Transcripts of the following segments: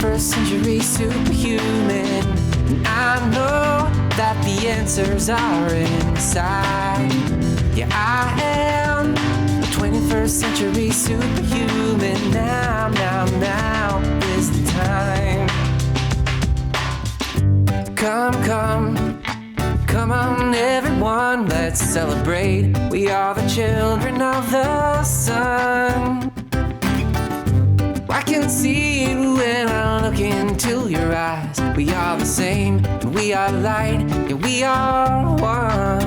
21st century superhuman. And I know that the answers are inside. Yeah, I am a 21st century superhuman. Now is the time. Come on everyone, let's celebrate. We are the children of the sun. I can see it when I look into your eyes. We are the same, and we are light, and we are one.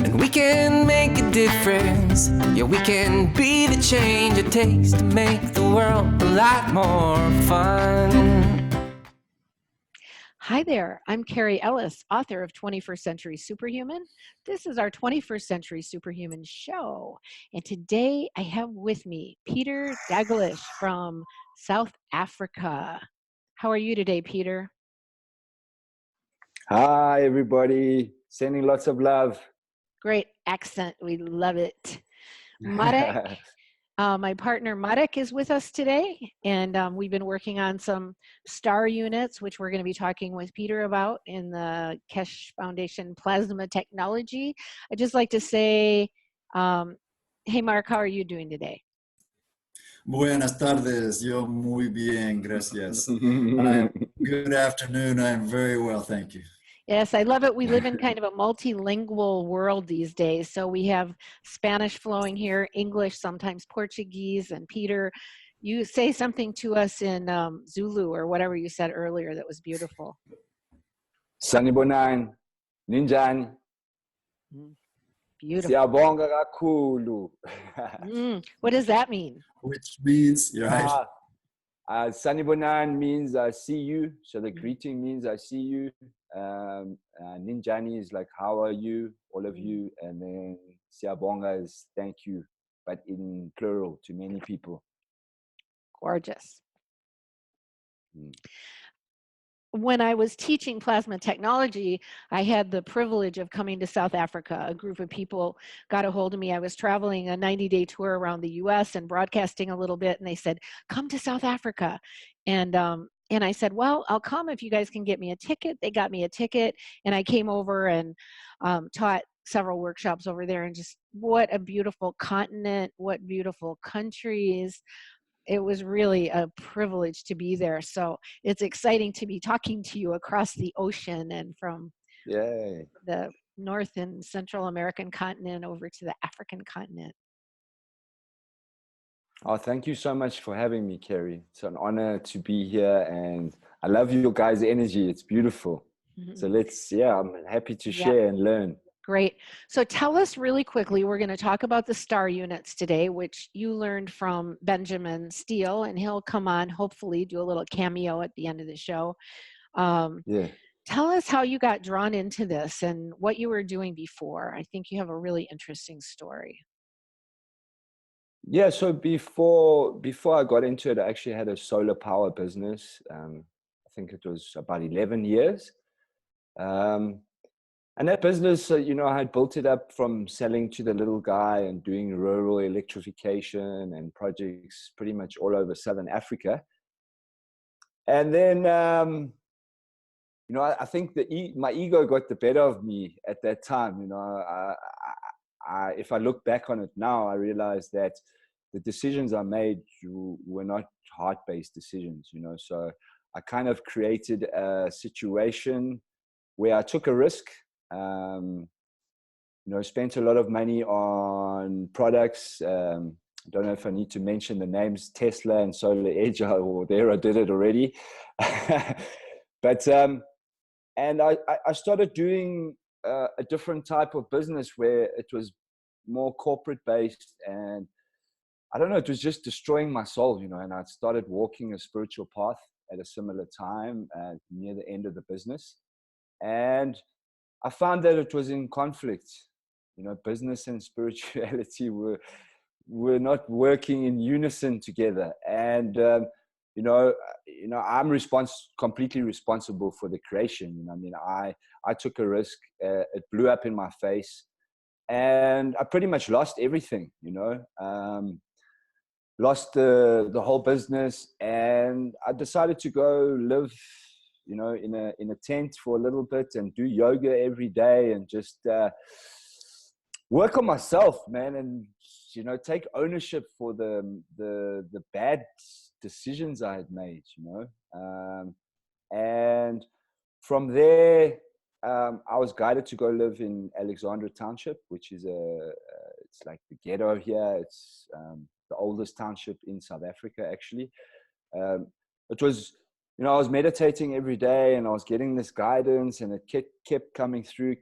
And we can make a difference. Yeah, we can be the change it takes to make the world a lot more fun. Hi there, I'm Cary Ellis, author of 21st Century Superhuman. This is our 21st Century Superhuman show. And today I have with me Peter Dalglish from South Africa. How are you today, Peter? Hi, everybody. Sending lots of love. Great accent. We love it. Marek, my partner Marek is with us today, and we've been working on some star units, which we're going to be talking with Peter about in the Keshe Foundation Plasma Technology. I'd just like to say, hey Mark, how are you doing today? Buenas tardes, yo muy bien, gracias. Good afternoon, I'm very well, thank you. Yes, I love it. We live in kind of a multilingual world these days. So we have Spanish flowing here, English, sometimes Portuguese. And Peter, you say something to us in Zulu or whatever you said earlier that was beautiful. Sanibonani, ninjani. Beautiful. Siyabonga kakhulu. What does that mean? Which means, right? Sanibonani means I see you. So the greeting means I see you. Ninjani is like, how are you, all of you? And then Siyabonga is thank you, but in plural to many people. Gorgeous. When I was teaching plasma technology, I had the privilege of coming to South Africa. A group of people got a hold of me. I was traveling a 90-day tour around the US and broadcasting a little bit, and they said, come to South Africa. And I said, well, I'll come if you guys can get me a ticket. They got me a ticket, and I came over and taught several workshops over there. And just what a beautiful continent, what beautiful countries. It was really a privilege to be there. So it's exciting to be talking to you across the ocean and from the North and Central American continent over to the African continent. Oh, thank you so much for having me, Cary. It's an honor to be here, and I love your guys' energy. It's beautiful. So I'm happy to share and learn. Great. So tell us really quickly, we're going to talk about the star units today, which you learned from Benjamin Steyl, and he'll come on, hopefully do a little cameo at the end of the show. Tell us how you got drawn into this and what you were doing before. I think you have a really interesting story. Yeah, so before I got into it, I actually had a solar power business. I think it was about 11 years. And that business, I had built it up from selling to the little guy and doing rural electrification and projects pretty much all over Southern Africa. And then, I think my ego got the better of me at that time. If I look back on it now, I realize that the decisions I made were not heart-based decisions, So I kind of created a situation where I took a risk. Spent a lot of money on products. I don't know if I need to mention the names Tesla and Solar Edge, or there I did it already. But and I started doing a different type of business where it was more corporate based, and I don't know, it was just destroying my soul, and I started walking a spiritual path at a similar time near the end of the business. And I found that it was in conflict. Business and spirituality were not working in unison together. And I'm completely responsible for the creation. I took a risk. It blew up in my face, and I pretty much lost everything. lost the whole business, and I decided to go live, you know, in a tent for a little bit and do yoga every day and just work on myself, man, and you know, take ownership for the bad decisions I had made, you know, and from there. I was guided to go live in Alexandra Township, which is it's like the ghetto here. It's the oldest township in South Africa, actually. It was, you know, I was meditating every day and I was getting this guidance, and it kept coming through,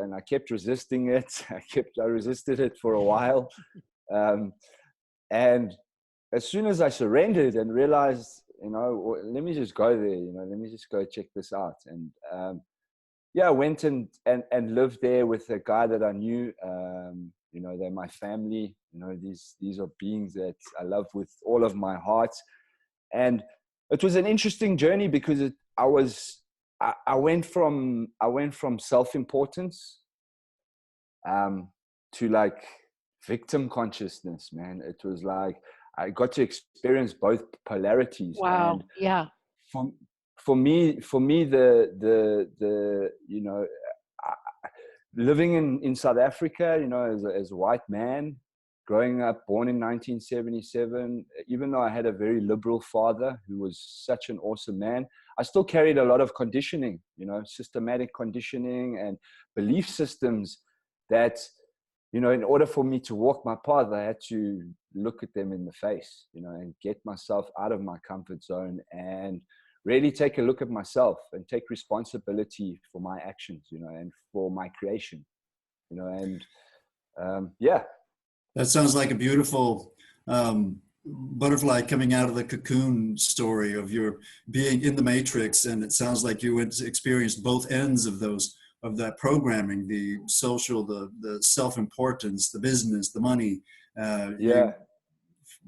and I kept resisting it. I resisted it for a while. And as soon as I surrendered and realized, you know, let me just go there, you know, let me just go check this out. And yeah, I went and lived there with a guy that I knew. You know, they're my family. You know, these are beings that I love with all of my heart. And it was an interesting journey because I went from self-importance to like victim consciousness, man. It was like I got to experience both polarities. Wow. And yeah. For me, the you know, living in South Africa, you know, as a white man, growing up, born in 1977, even though I had a very liberal father who was such an awesome man, I still carried a lot of conditioning, you know, systematic conditioning and belief systems that, you know, in order for me to walk my path, I had to look at them in the face, you know, and get myself out of my comfort zone and really take a look at myself and take responsibility for my actions, you know, and for my creation, you know, and yeah. That sounds like a beautiful butterfly coming out of the cocoon story of your being in the matrix. And it sounds like you went to experience both ends of that programming, the social, the self-importance, the business, the money. Yeah. You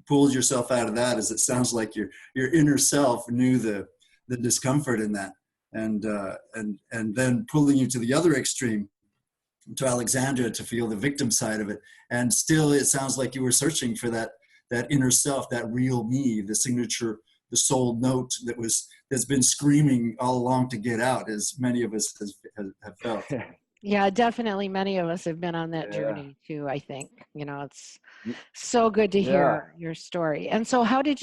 pulled yourself out of that, as it sounds like your inner self knew the discomfort in that, and then pulling you to the other extreme, to Alexandra, to feel the victim side of it. And still, it sounds like you were searching for that inner self, that real me, the signature, the soul note that's been screaming all along to get out, as many of us have felt. Yeah, definitely. Many of us have been on that journey too, I think. You know, it's so good to hear your story. And so how did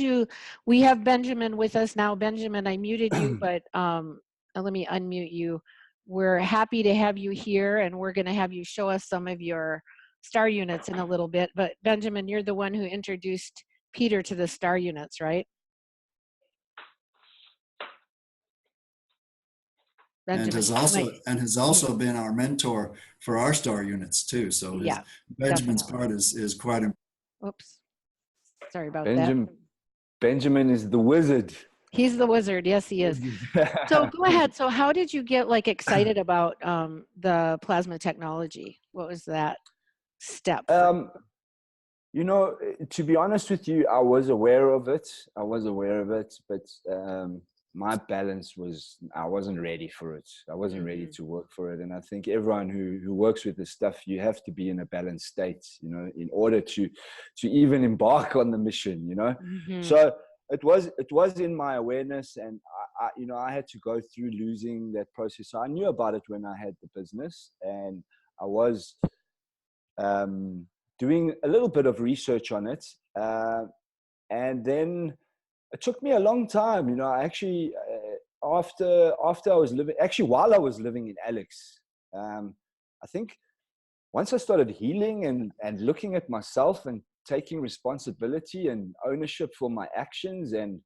we have Benjamin with us now. Benjamin, I muted you, but let me unmute you. We're happy to have you here, and we're going to have you show us some of your star units in a little bit. But Benjamin, you're the one who introduced Peter to the star units, right? Benjamin. And has also been our mentor for our star units too. So Benjamin's part is quite important. Oops, sorry about that. Benjamin is the wizard. He's the wizard. Yes, he is. So go ahead. So how did you get like excited about the plasma technology? What was that step? You know, to be honest with you, I was aware of it, but my balance I wasn't ready for it. I wasn't ready to work for it. And I think everyone who works with this stuff, you have to be in a balanced state, you know, in order to even embark on the mission, you know. So it was in my awareness, and I you know, I had to go through losing that process. So I knew about it when I had the business, and I was doing a little bit of research on it. And then it took me a long time, you know. I actually, after I was while I was living in Alex, I think once I started healing and looking at myself and taking responsibility and ownership for my actions and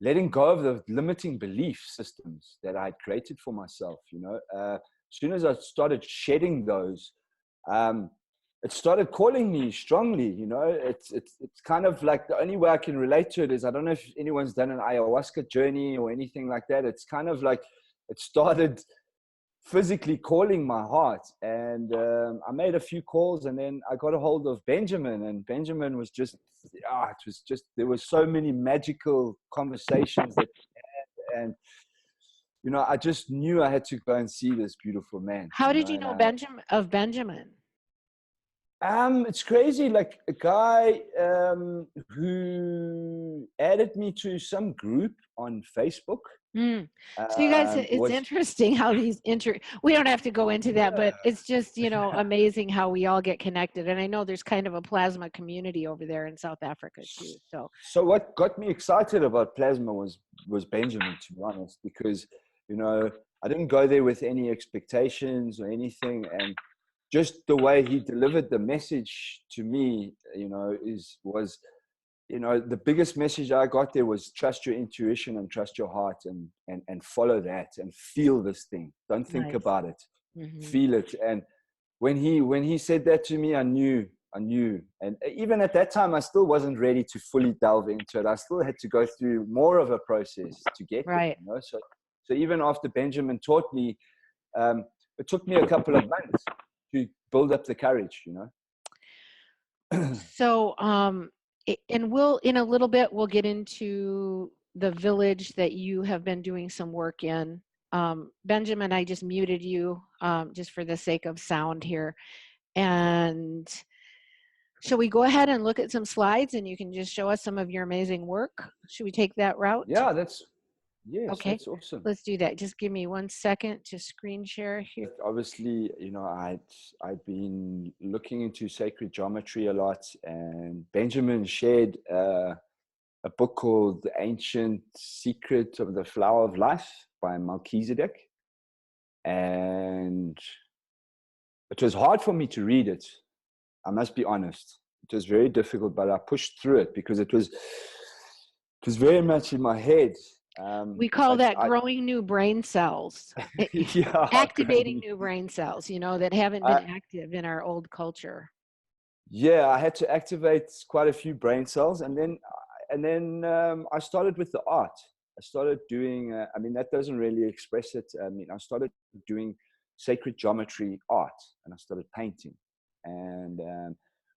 letting go of the limiting belief systems that I had created for myself, you know, as soon as I started shedding those, it started calling me strongly, you know. It's kind of like, the only way I can relate to it is, I don't know if anyone's done an ayahuasca journey or anything like that. It's kind of like it started physically calling my heart, and I made a few calls, and then I got a hold of Benjamin, and Benjamin was just, there were so many magical conversations that we had, and you know, I just knew I had to go and see this beautiful man. How did you know Benjamin? It's crazy. Like a guy who added me to some group on Facebook. So you guys, it's Was interesting how these we don't have to go into that, but it's just, you know, amazing how we all get connected. And I know there's kind of a plasma community over there in South Africa too. So what got me excited about plasma was Benjamin, to be honest, because, you know, I didn't go there with any expectations or anything, and just the way he delivered the message to me, you know, was, you know, the biggest message I got there was trust your intuition and trust your heart, and follow that and feel this thing. Don't think about it, feel it. And when he said that to me, I knew. And even at that time, I still wasn't ready to fully delve into it. I still had to go through more of a process to get there, you know? So even after Benjamin taught me, it took me a couple of months to build up the courage, you know? So, and we'll, in a little bit, we'll get into the village that you have been doing some work in. Benjamin, I just muted you just for the sake of sound here. And shall we go ahead and look at some slides and you can just show us some of your amazing work? Should we take that route? Yeah, yes, okay. That's awesome. Let's do that. Just give me 1 second to screen share here. Obviously, you know, I'd been looking into sacred geometry a lot, and Benjamin shared a book called The Ancient Secret of the Flower of Life by Melchizedek. And it was hard for me to read it. I must be honest. It was very difficult, but I pushed through it because it was very much in my head. We call that growing new brain cells. Yeah, activating new brain cells, you know, that haven't been active in our old culture. Yeah, I had to activate quite a few brain cells, and then I started with the art. I started doing. I mean, that doesn't really express it. I mean, I started doing sacred geometry art, and I started painting. And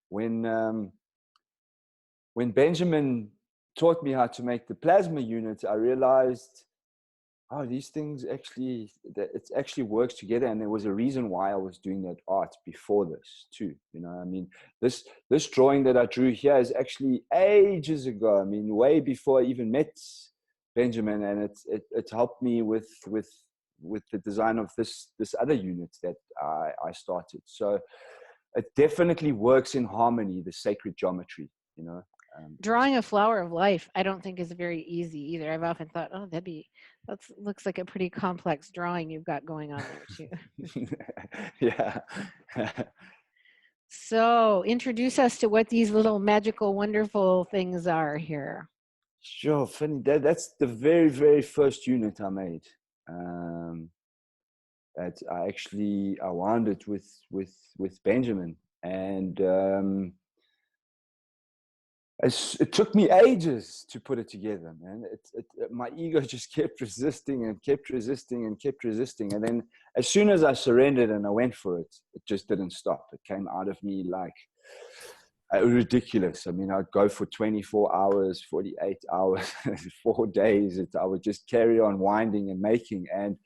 when Benjamin taught me how to make the plasma units, I realized, oh, these things actually, that it actually works together. And there was a reason why I was doing that art before this too. You know, I mean, this drawing that I drew here is actually ages ago. I mean, way before I even met Benjamin, and it helped me with the design of this other unit that I started. So it definitely works in harmony, the sacred geometry, you know. Drawing a flower of life, I don't think is very easy either. I've often thought, oh, that looks like a pretty complex drawing you've got going on there too. Yeah. So introduce us to what these little magical, wonderful things are here. Sure, funny. That's the very, very first unit I made. That I wound it with Benjamin, and it took me ages to put it together, man. My ego just kept resisting and kept resisting and kept resisting. And then as soon as I surrendered and I went for it, it just didn't stop. It came out of me like ridiculous. I mean, I'd go for 24 hours, 48 hours, 4 days. I would just carry on winding and making. And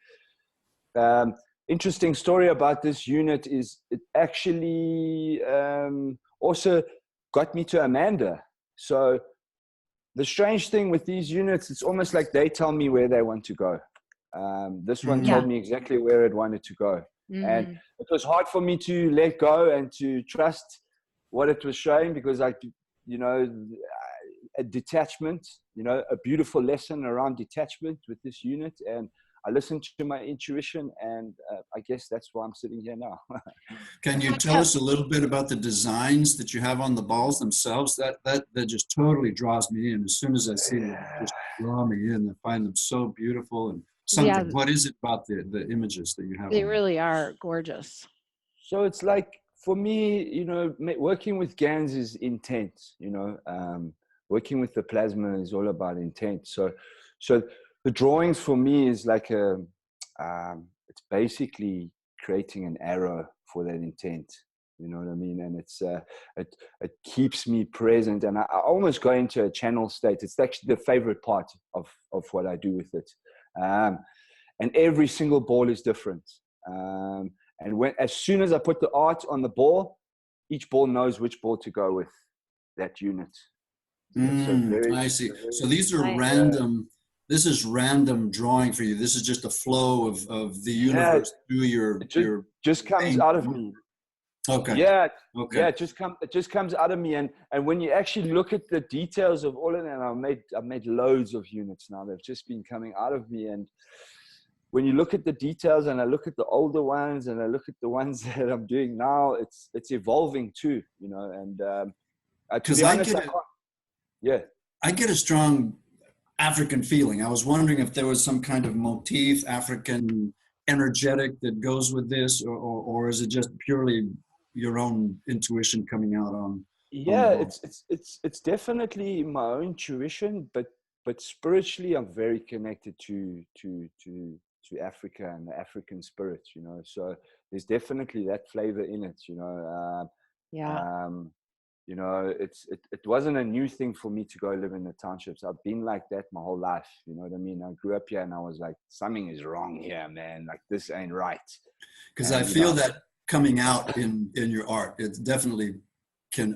interesting story about this unit is it actually also got me to Amanda. So the strange thing with these units, it's almost like they tell me where they want to go. This one told me exactly where it wanted to go. And it was hard for me to let go and to trust what it was showing, because you know, a detachment, you know, a beautiful lesson around detachment with this unit. And I listened to my intuition, and I guess that's why I'm sitting here now. Can you tell us a little bit about the designs that you have on the balls themselves? That just totally draws me in. As soon as I see them, they just draw me in. I find them so beautiful and something. Yeah. What is it about the images that you have? They really are gorgeous. So it's like, for me, you know, working with Gans is intent. You know, working with the plasma is all about intent. So the drawings for me is like it's basically creating an arrow for that intent. You know what I mean? And it keeps me present, and I almost go into a channel state. It's actually the favorite part of what I do with it. And every single ball is different. And as soon as I put the art on the ball, each ball knows which ball to go with that unit. I see. So these are random. This is random drawing for you. This is just a flow of the universe through your. It just comes out of me. Okay. Yeah. Okay. Yeah. It just comes out of me, and when you actually look at the details of all of that, I've made loads of units now. They've just been coming out of me, and when you look at the details, and I look at the older ones, and I look at the ones that I'm doing now, it's evolving too, you know. And to be honest, I get a strong African feeling. I was wondering if there was some kind of motif, African energetic that goes with this, or is it just purely your own intuition coming out on? Yeah, it's definitely my own intuition, but spiritually, I'm very connected to Africa and the African spirit, you know. So there's definitely that flavor in it, you know. You know, it wasn't a new thing for me to go live in the townships. I've been like that my whole life. You know what I mean? I grew up here and I was like, something is wrong here, man. Like, this ain't right. Because I feel that coming out in your art. It's definitely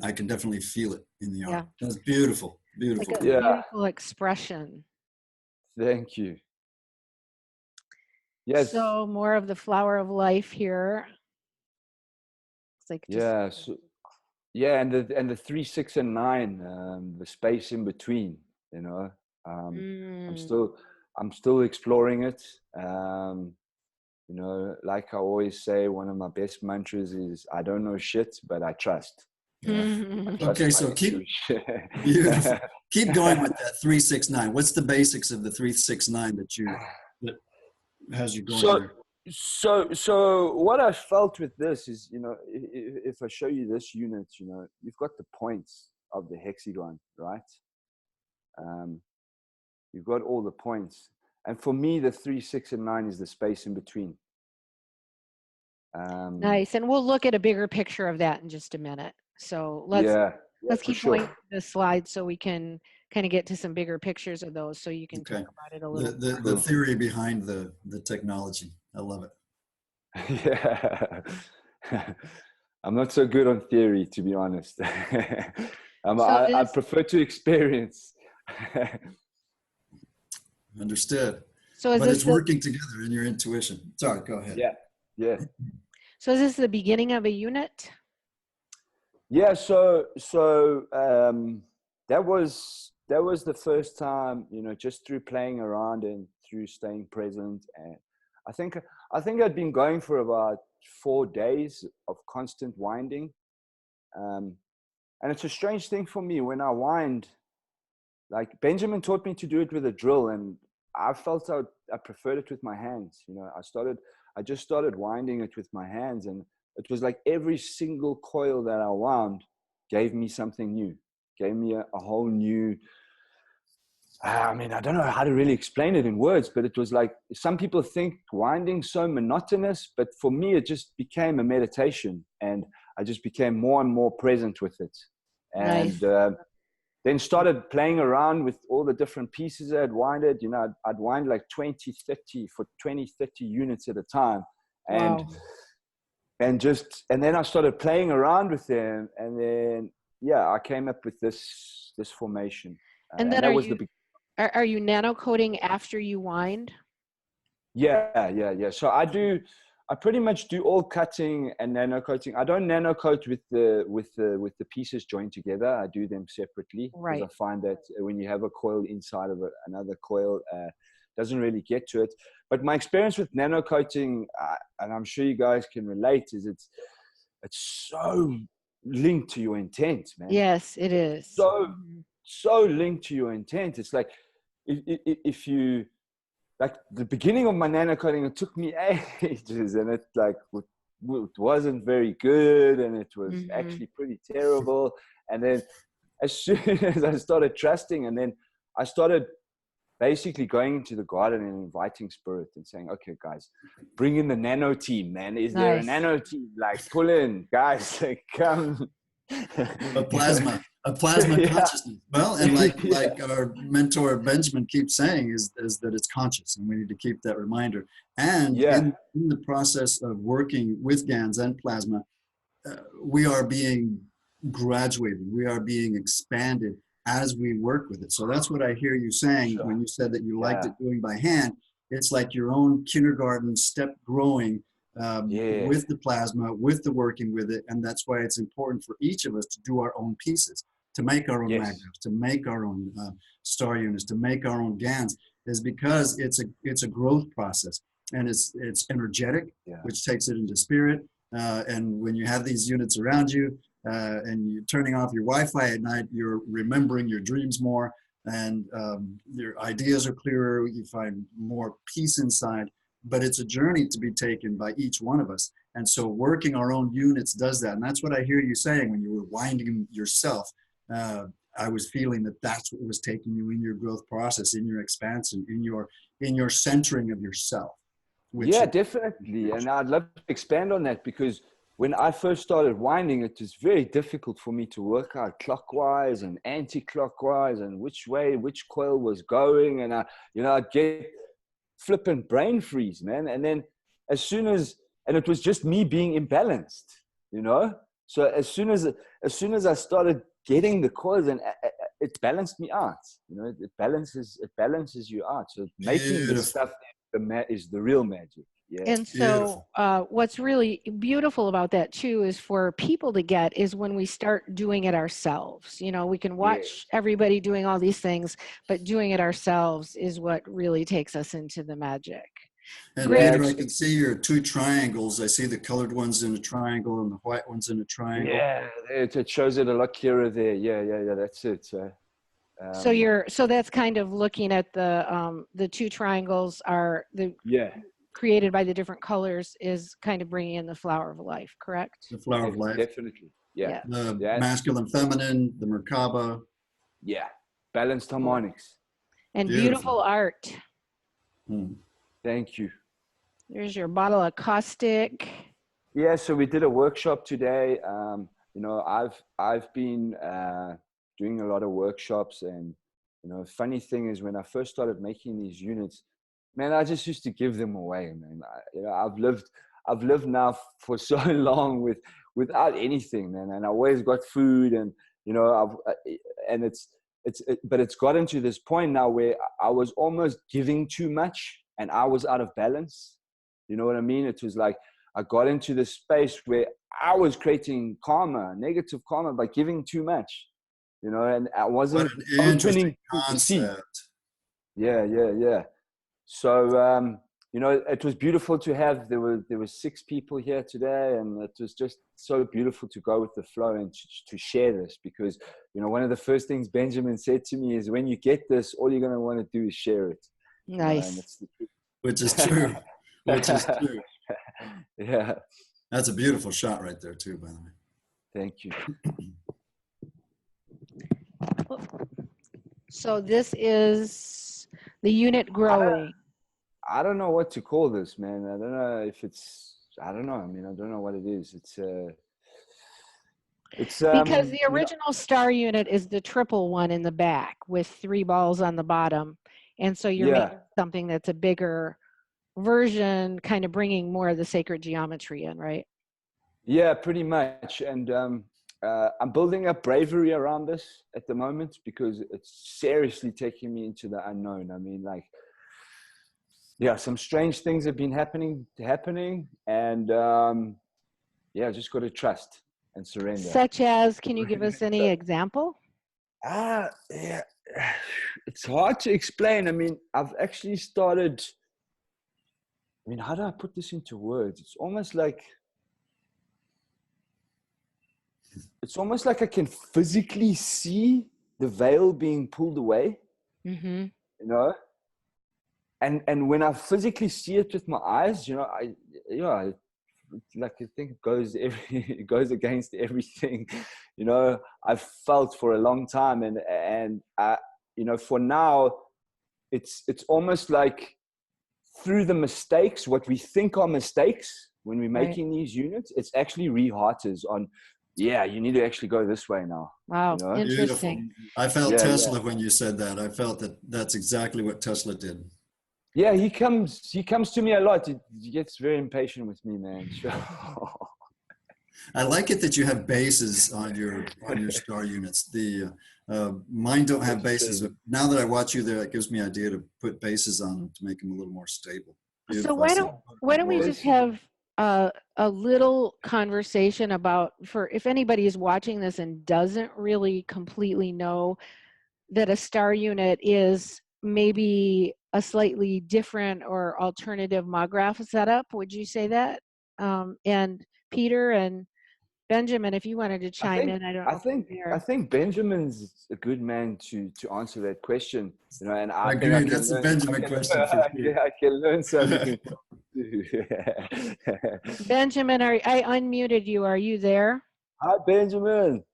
I can definitely feel it in the art. That's beautiful. Beautiful. Like a beautiful expression. Thank you. Yes. So more of the flower of life here. It's like and the 3, 6, and 9, the space in between, you know. I'm still exploring it. You know, like I always say, one of my best mantras is, I don't know shit, but I trust. Okay, so keep going with that 3, 6, 9. What's the basics of the 3, 6, 9 that has you going there? So what I felt with this is, you know, if I show you this unit, you know, you've got the points of the hexagon, right? You've got all the points. And for me, the 3, 6, and 9 is the space in between. Nice. And we'll look at a bigger picture of that in just a minute. So let's keep going to the slide so we can kind of get to some bigger pictures of those, so you can talk about it a little bit. The theory behind the technology. I love it. Yeah. I'm not so good on theory, to be honest. I prefer to experience. Understood. So but it's working together in your intuition. Sorry, go ahead. Yeah. So is this the beginning of a unit? Yeah. So that was the first time, you know, just through playing around and through staying present. And I think I'd been going for about 4 days of constant winding. And it's a strange thing for me when I wind. Like, Benjamin taught me to do it with a drill, and I felt I preferred it with my hands. You know, I just started winding it with my hands, and it was like every single coil that I wound gave me something new, gave me a whole new. I mean, I don't know how to really explain it in words, but it was like, some people think winding so monotonous, but for me, it just became a meditation, and I just became more and more present with it. And then started playing around with all the different pieces I'd winded. You know, I'd wind like 20, 30 units at a time. And then I started playing around with them. And then, I came up with this formation. And then are you nano-coating after you wind? Yeah. So I pretty much do all cutting and nano-coating. I don't nano-coat with the pieces joined together. I do them separately. Right. Because I find that when you have a coil inside of another coil, doesn't really get to it. But my experience with nano-coating, and I'm sure you guys can relate, is it's so linked to your intent, man. Yes, it is. So linked to your intent. It's like, if you, like, the beginning of my nano-coating, it took me ages, and it wasn't very good, and it was actually pretty terrible. And then as soon as I started trusting, and then I started basically going into the garden and inviting spirit and saying, okay, guys, bring in the nano team, man. Is there a nano team? Like, pull in, guys, like, come. A plasma consciousness. Well, and like our mentor Benjamin keeps saying is that it's conscious, and we need to keep that reminder. And in the process of working with Gans and plasma, we are being graduated, we are being expanded as we work with it. So that's what I hear you saying when you said that you liked it doing by hand. It's like your own kindergarten step growing with the plasma, with the working with it. And that's why it's important for each of us to do our own pieces, to make our own magravs, to make our own star units, to make our own GANs, is because it's a growth process, and it's energetic, which takes it into spirit. And when you have these units around you and you're turning off your Wi-Fi at night, you're remembering your dreams more, and your ideas are clearer. You find more peace inside. But it's a journey to be taken by each one of us. And so working our own units does that. And that's what I hear you saying when you were winding yourself. I was feeling that that's what was taking you in your growth process, in your expansion, in your centering of yourself. Yeah, definitely. And I'd love to expand on that, because when I first started winding, it was very difficult for me to work out clockwise and anti-clockwise and which way, which coil was going. And I'd get flipping brain freeze, man. And then and it was just me being imbalanced, So as soon as I started getting the coils, and it balanced me out, it balances you out. So making this stuff is the real magic. Yeah. And so what's really beautiful about that too is for people to get is when we start doing it ourselves. We can watch everybody doing all these things, but doing it ourselves is what really takes us into the magic. And Peter, I can see your two triangles. I see the colored ones in a triangle and the white ones in a triangle. Yeah, it shows it a lot clearer there. Yeah, that's it. So that's kind of looking at the two triangles are created by the different colors, is kind of bringing in the flower of life, correct? The flower of life. Definitely. Yeah. The masculine, feminine, the Merkaba. Yeah. Balanced harmonics. And beautiful art. Thank you. There's your bottle of caustic. Yeah, so we did a workshop today. I've been doing a lot of workshops, and funny thing is, when I first started making these units, man, I just used to give them away, man. I've lived now for so long without anything, man, and I always got food, and but it's gotten to this point now where I was almost giving too much, and I was out of balance. You know what I mean? It was like I got into this space where I was creating negative karma by giving too much. And I wasn't opening to see. Yeah. So, it was beautiful to have, there were 6 people here today, and it was just so beautiful to go with the flow and to share this, because, one of the first things Benjamin said to me is, when you get this, all you're going to want to do is share it. Nice. Which is true. Yeah. That's a beautiful shot right there too, by the way. Thank you. So this is the unit growing. I don't know what to call this, man. I don't know if I don't know. I mean, I don't know what it is. It's because the original star unit is the triple one in the back with 3 balls on the bottom. And so you're making something that's a bigger version, kind of bringing more of the sacred geometry in, right? Yeah, pretty much. And I'm building up bravery around this at the moment, because it's seriously taking me into the unknown. I mean, some strange things have been happening, and just got to trust and surrender. Such as, can you give us any example? Yeah, it's hard to explain. I mean, I've actually started. I mean, how do I put this into words? It's almost like I can physically see the veil being pulled away. Mm-hmm. And when I physically see it with my eyes, I think it goes against everything, I've felt for a long time. And for now, it's almost like through the mistakes, what we think are mistakes when we're making these units, it's actually rehearters on, you need to actually go this way now. Wow, interesting. Beautiful. I felt Tesla when you said that. I felt that's exactly what Tesla did. Yeah, he comes to me a lot. He gets very impatient with me, man. I like it that you have bases on your star units. Mine don't have bases, but now that I watch you there, it gives me an idea to put bases on them to make them a little more stable. So why don't we just have a little conversation about, for if anybody is watching this and doesn't really completely know that a star unit is maybe a slightly different or alternative Magrav setup, would you say that? And Peter and Benjamin, if you wanted to chime in, I don't know. I think Benjamin's a good man to answer that question. You know, and I agree. That's a Benjamin question. I can learn something. Benjamin, I unmuted you. Are you there? Hi, Benjamin.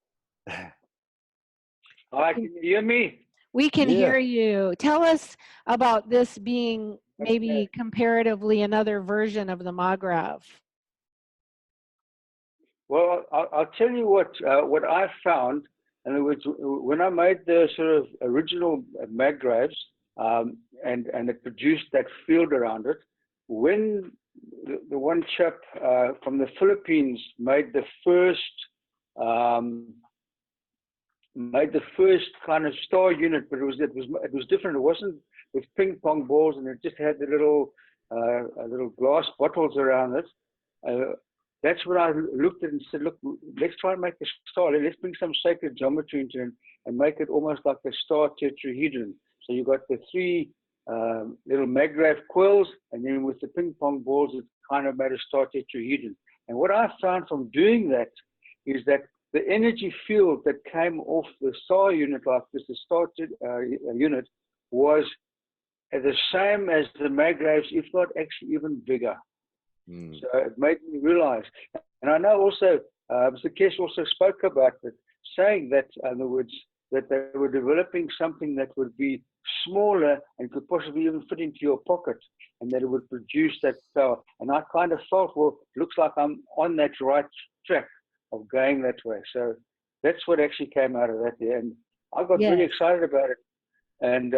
Hi, can you hear me? We can hear you. Tell us about this being maybe comparatively another version of the Magrav. Well, I'll tell you what I found, and it was when I made the sort of original Magravs, and it produced that field around it. When the one chap from the Philippines made the first kind of star unit, but it was different. It wasn't with ping pong balls, and it just had the little glass bottles around it. That's when I looked at it and said, look, let's try and make a star. Let's bring some sacred geometry into it and make it almost like a star tetrahedron. So you got the three little Magrav coils, and then with the ping pong balls, it kind of made a star tetrahedron. And what I found from doing that is that the energy field that came off the star unit, like this, the star unit, was the same as the Magravs, if not actually even bigger. So it made me realize, and I know also, Mr. Keshe also spoke about it, saying that, in other words, that they were developing something that would be smaller and could possibly even fit into your pocket, and that it would produce that power. And I kind of thought, well, looks like I'm on that right track of going that way. So that's what actually came out of that there. And I got really excited about it. And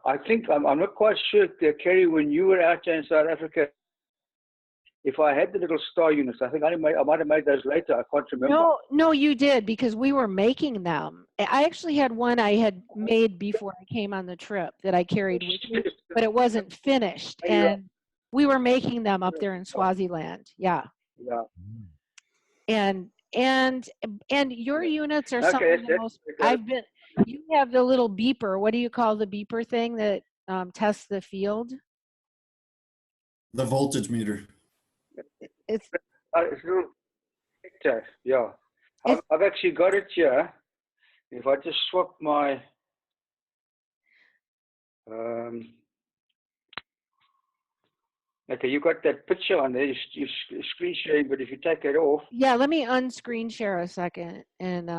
I think, I'm not quite sure, Cary, when you were out there in South Africa, if I had the little star units, I think I might have made those later. I can't remember. No, you did, because we were making them. I actually had one I had made before I came on the trip that I carried with me, but it wasn't finished. And we were making them up there in Swaziland. Yeah. And your units are some of the most, you have the little beeper. What do you call the beeper thing that tests the field? The voltage meter. It's a little test, yeah. I've actually got it here. If I just swap my okay, you got that picture on there. You're screen sharing, but if you take it off. Yeah, let me unscreen share a second and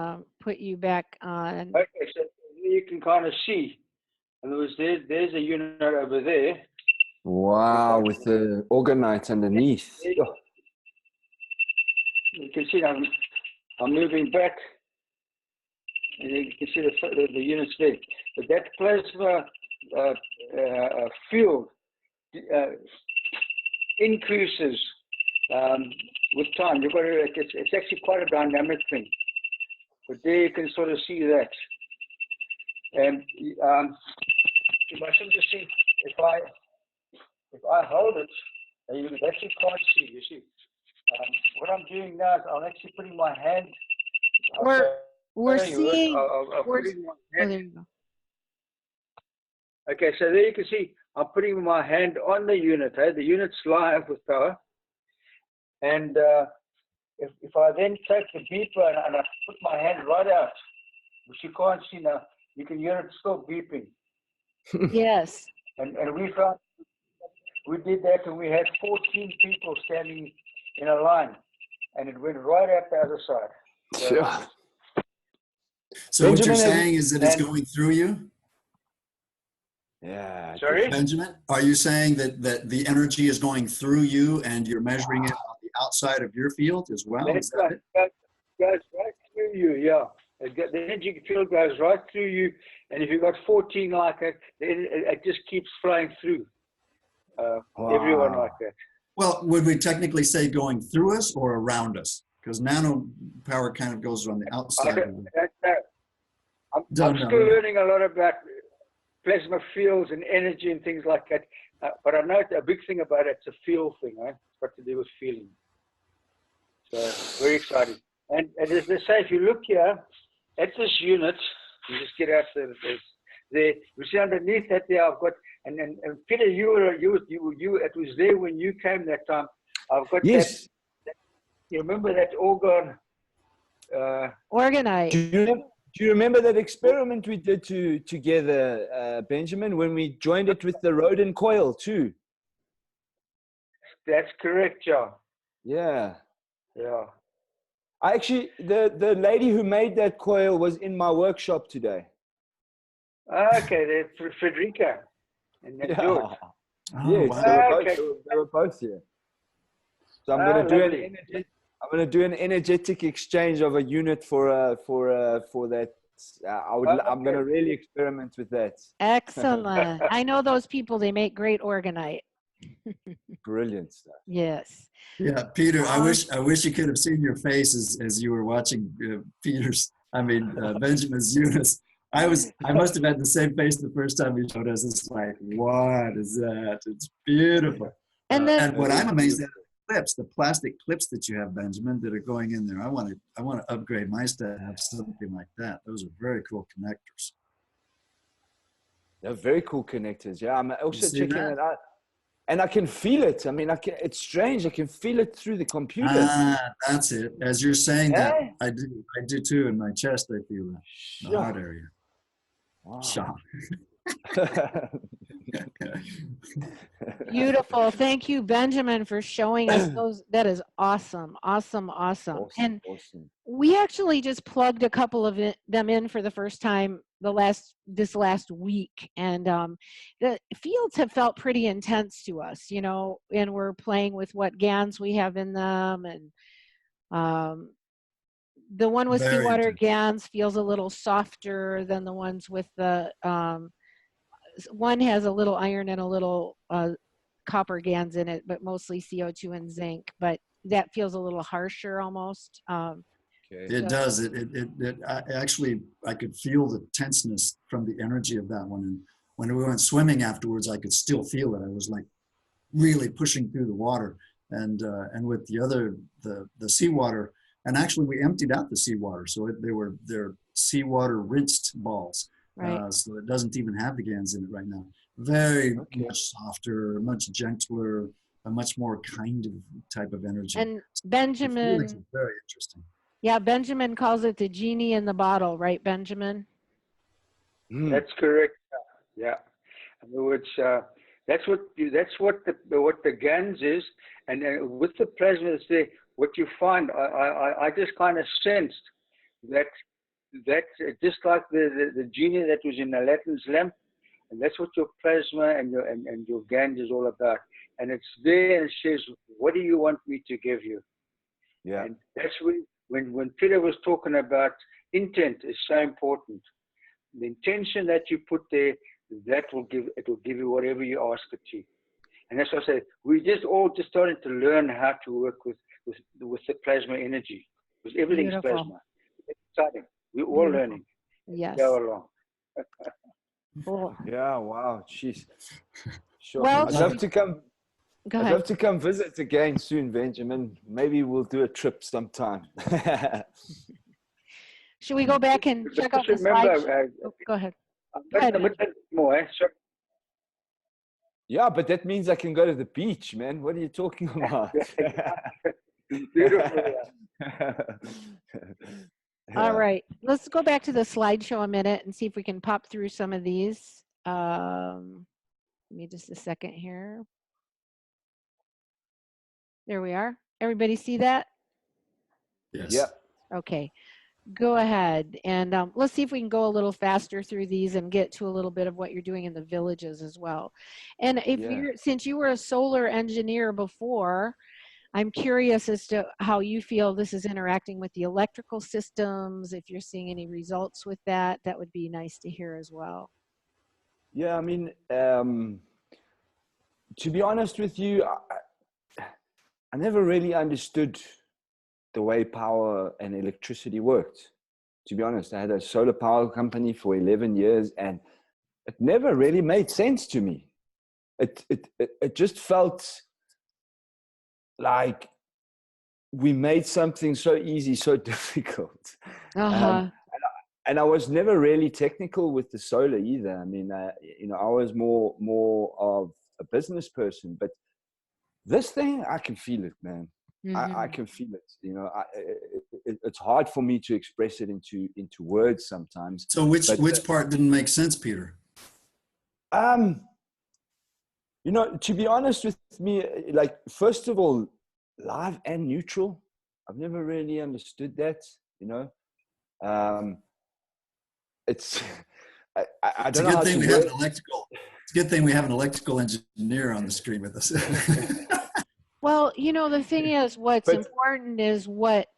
put you back on. Okay, so you can kind of see. In other words, there's a unit over there. Wow, with the Orgonite underneath. You can see I'm moving back, and you can see the units there. But that plasma field increases with time. You've got to, it's actually quite a dynamic thing. But there you can sort of see that. And if I simply see, if I hold it, you actually can't see, you see. What I'm doing now is I'm actually putting my hand. We're seeing. There you go. Okay, so there you can see I'm putting my hand on the unit. The unit's live with power. And if I then take the beeper and I put my hand right out, which you can't see now, you can hear it still beeping. Yes. And we did that, and we had 14 people standing in a line, and it went right out the other side. So what you're saying is that it's going through you? Yeah. Sorry? Benjamin, are you saying that the energy is going through you and you're measuring it on the outside of your field as well? That goes right through you, yeah. The energy field goes right through you, and if you've got 14 like it, it just keeps flowing through everyone like that. Well, would we technically say going through us or around us? Because nano power kind of goes on the outside. I'm still learning a lot about plasma fields and energy and things like that. But I know a big thing about it, it's a feel thing, eh? It's got to do with feeling. So very exciting. And as they say, if you look here at this unit, you just get out there. You see underneath that there, I've got, and Peter, it was there when you came that time. I've got yes. that. You remember that organ? Orgonite. Do you remember that experiment we did together, Benjamin, when we joined it with the rodent coil too? That's correct, John. Yeah. Yeah. I actually, the lady who made that coil was in my workshop today. Okay, Frederica and then George. Oh, Yes, wow. they were both here. So I'm going to do an energetic exchange of a unit for that. I'm going to really experiment with that. Excellent. I know those people. They make great orgonite. Brilliant stuff. Yes. Yeah, Peter, I wish you could have seen your face as you were watching Benjamin's units. I must have had the same face the first time he showed us. It's like, what is that? It's beautiful. And then, and what I'm amazed at, the plastic clips that you have, Benjamin, that are going in there. I want to upgrade my stuff to have something like that. Those are very cool connectors. They're very cool connectors. Yeah, I'm also checking it out. And I can feel it. I mean, it's strange. I can feel it through the computer. Ah, that's it. As you're saying that, I do too. In my chest, I feel that. The heart area. Wow. Shock. beautiful. Thank you, Benjamin, for showing us those. That is awesome. Awesome. And we actually just plugged a couple of them in for the first time this last week. And the fields have felt pretty intense to us, you know, and we're playing with what GANs we have in them. And the one with seawater GANs feels a little softer than the ones with the, one has a little iron and a little copper GANs in it, but mostly CO2 and zinc, but that feels a little harsher almost. It does. I could feel the tenseness from the energy of that one. And when we went swimming afterwards, I could still feel it. I was like really pushing through the water. And with the other, the seawater, and actually we emptied out the seawater. So they're seawater rinsed balls. Right. So it doesn't even have the GANs in it right now. Very much softer, much gentler, a much more kind of type of energy. And Benjamin, it's very interesting. Yeah, Benjamin calls it the genie in the bottle, right, Benjamin? That's correct. Yeah. In other words, that's what the GANs is, and with the plasma, what you find, I just kind of sensed that just like the genie that was in Aladdin's lamp, and that's what your plasma and your GANs is all about. And it's there and it says, what do you want me to give you? Yeah. And that's when Peter was talking about intent is so important. The intention that you put there, it will give you whatever you ask it to. And that's what I say, we all starting to learn how to work with the plasma energy, because everything's plasma. It's exciting. We're all learning. Yes. Go along. Cool. Yeah, wow, jeez. Sure. Well, I'd love to come. Go ahead. I'd love to come visit again soon, Benjamin. Maybe we'll do a trip sometime. Should we go back and check out the slides? Go ahead. Go ahead. Yeah, but that means I can go to the beach, man. What are you talking about? Beautiful. All right, let's go back to the slideshow a minute and see if we can pop through some of these. Give me just a second here. There we are. Everybody see that? Yes. Yep. Okay. Go ahead and let's see if we can go a little faster through these and get to a little bit of what you're doing in the villages as well. And since you were a solar engineer before, I'm curious as to how you feel this is interacting with the electrical systems. If you're seeing any results with that, that would be nice to hear as well. Yeah, I mean, to be honest with you, I never really understood the way power and electricity worked. To be honest, I had a solar power company for 11 years and it never really made sense to me. It just felt like we made something so easy, so difficult. And I was never really technical with the solar either. I mean, you know, I was more of a business person, but this thing, I can feel it, man. I can feel it. You know, it's hard for me to express it into words sometimes. So which part didn't make sense, Peter? You know, to be honest with me, like, first of all, live and neutral, I've never really understood that, you know. It's I don't know how to have an electrical. It's a good thing we have an electrical engineer on the screen with us. Well, you know, the thing is, what's important is what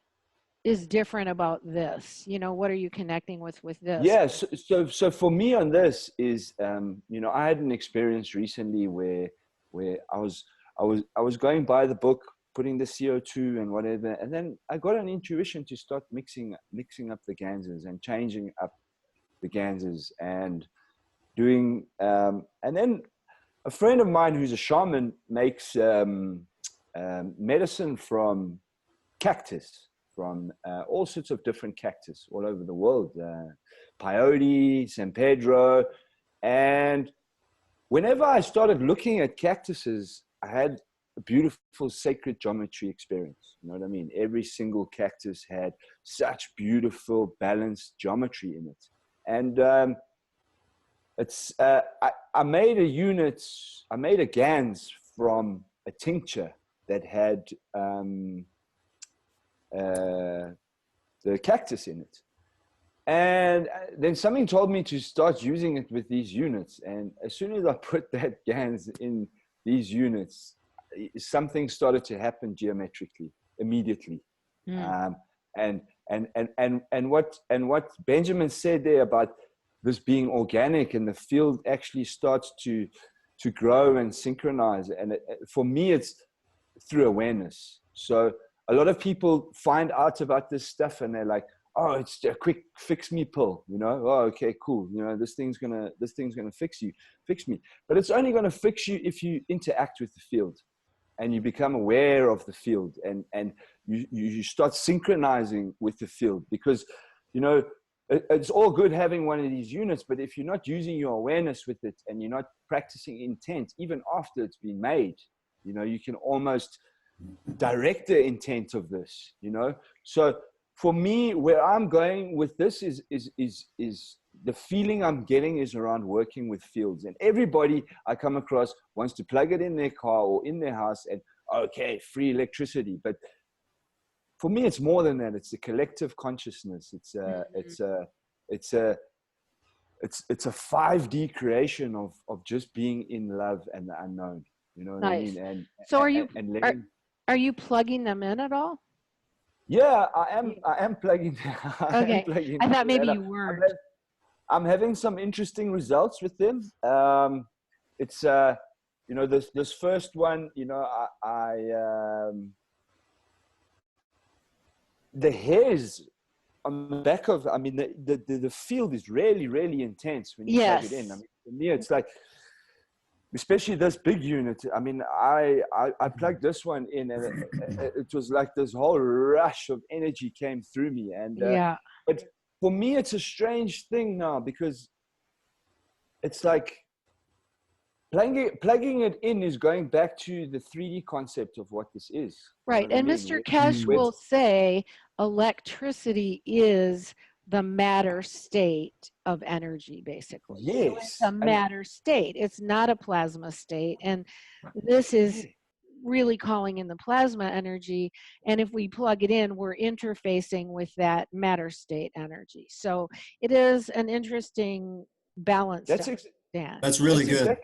is different about this. You know, what are you connecting with this? Yeah. So for me on this is, you know, I had an experience recently where I was going by the book, putting the CO2 and whatever, and then I got an intuition to start mixing up the ganses and changing up the ganses and doing, and then a friend of mine who's a shaman makes medicine from cactus, from all sorts of different cactus all over the world, peyote, San Pedro. And whenever I started looking at cactuses, I had a beautiful sacred geometry experience. You know what I mean? Every single cactus had such beautiful balanced geometry in it. And I made a Gans from a tincture that had the cactus in it. And then something told me to start using it with these units. And as soon as I put that Gans in these units, something started to happen geometrically immediately. And what Benjamin said there about this being organic and the field actually starts to grow and synchronize. And for me, it's through awareness. So a lot of people find out about this stuff and they're like, oh, it's a quick fix me pill, you know? Oh, okay, cool. You know, this thing's gonna fix me. But it's only gonna fix you if you interact with the field and you become aware of the field and you start synchronizing with the field, because, you know, it's all good having one of these units, but if you're not using your awareness with it and you're not practicing intent, even after it's been made, you know, you can almost direct the intent of this, you know? So for me, where I'm going with this is the feeling I'm getting is around working with fields. And everybody I come across wants to plug it in their car or in their house and, okay, free electricity. But for me, it's more than that. It's the collective consciousness. It's a 5D creation of just being in love and the unknown. You know what I mean? And so are you plugging them in at all? Yeah, I am plugging. Okay, I thought maybe you weren't. I'm having some interesting results with them. It's you know, this first one, you know, the hairs on the back of, I mean, the field is really, really intense when you plug it in. I mean, for me, it's like, especially this big unit. I mean, I plugged this one in and it was like this whole rush of energy came through me. And but for me, it's a strange thing now, because it's like plugging it in is going back to the 3D concept of what this is. Right. And Mr. Keshe will say electricity is the matter state of energy, basically. Yes. So it's a matter state. It's not a plasma state. And this is really calling in the plasma energy. And if we plug it in, we're interfacing with that matter state energy. So it is an interesting balance. That's really good.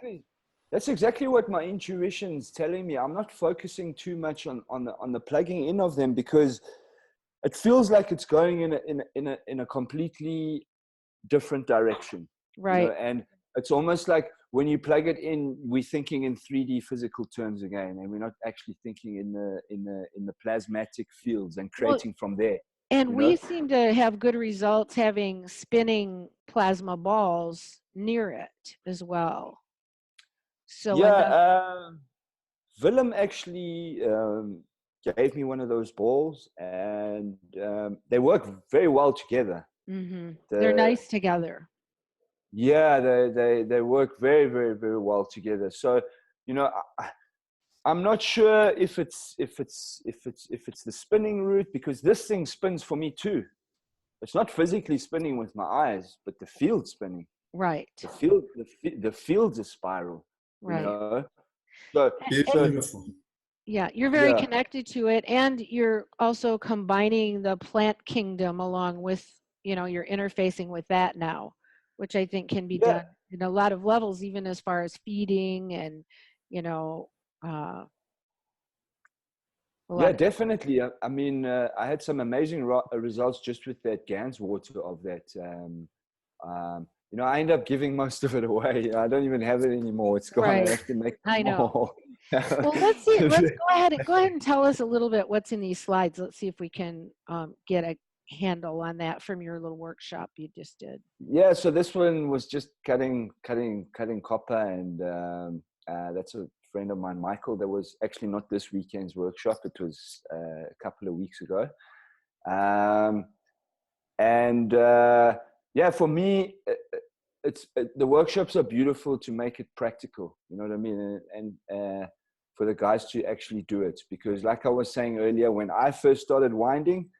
That's exactly what my intuition's telling me. I'm not focusing too much on the plugging in of them, because it feels like it's going in a completely different direction. Right. You know? And it's almost like when you plug it in, we're thinking in 3D physical terms again, and we're not actually thinking in the plasmatic fields and creating from there. And we seem to have good results having spinning plasma balls near it as well. So yeah, Willem actually gave me one of those balls, and they work very well together. They're nice together. Yeah, they work very, very, very well together. So, you know, I'm not sure if it's the spinning route, because this thing spins for me too. It's not physically spinning with my eyes, but the field spinning. Right. The field's a spiral. Right. You know? So beautiful. Yeah, you're very connected to it, and you're also combining the plant kingdom along with, you know, you're interfacing with that now, which I think can be done in a lot of levels, even as far as feeding and, you know, yeah, definitely. I mean, I had some amazing results just with that Gans water of that. You know, I end up giving most of it away. I don't even have it anymore. It's gone. I have to make I know. more. Well, let's see. Let's go ahead and tell us a little bit what's in these slides. Let's see if we can get a handle on that from your little workshop you just did. Yeah. So this one was just cutting copper, and that's a friend of mine, Michael. That was actually not this weekend's workshop. It was a couple of weeks ago. Yeah, for me, the workshops are beautiful to make it practical. You know what I mean? And for the guys to actually do it, because like I was saying earlier, when I first started winding,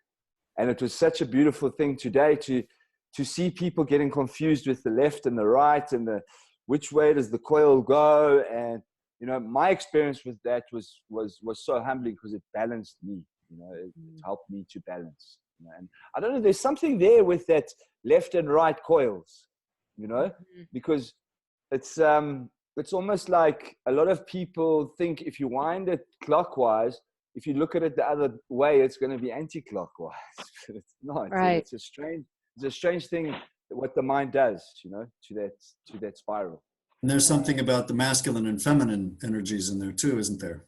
and it was such a beautiful thing today to see people getting confused with the left and the right and which way does the coil go. And you know, my experience with that was so humbling, because it balanced me. You know, it helped me to balance. You know? And I don't know, there's something there with that left and right coils. You know, because it's almost like a lot of people think if you wind it clockwise, if you look at it the other way, it's going to be anti-clockwise. But it's not. Right. It's a strange thing what the mind does, you know, to that spiral. And there's something about the masculine and feminine energies in there too, isn't there?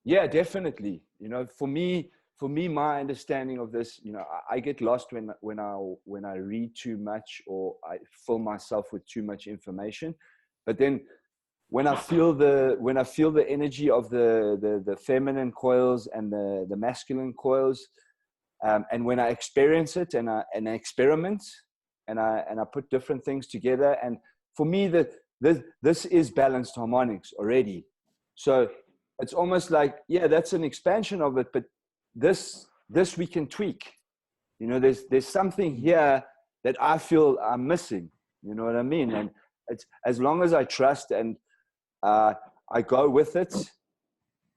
Yeah, definitely. You know, for me, my understanding of this, you know, I get lost when I read too much, or I fill myself with too much information. But then when I feel the energy of the feminine coils and the masculine coils, and when I experience it and I experiment and I put different things together, and for me this is balanced harmonics already. So it's almost like, yeah, that's an expansion of it, but this we can tweak. You know, there's something here that I feel I'm missing. You know what I mean? And it's, as long as I trust and I go with it,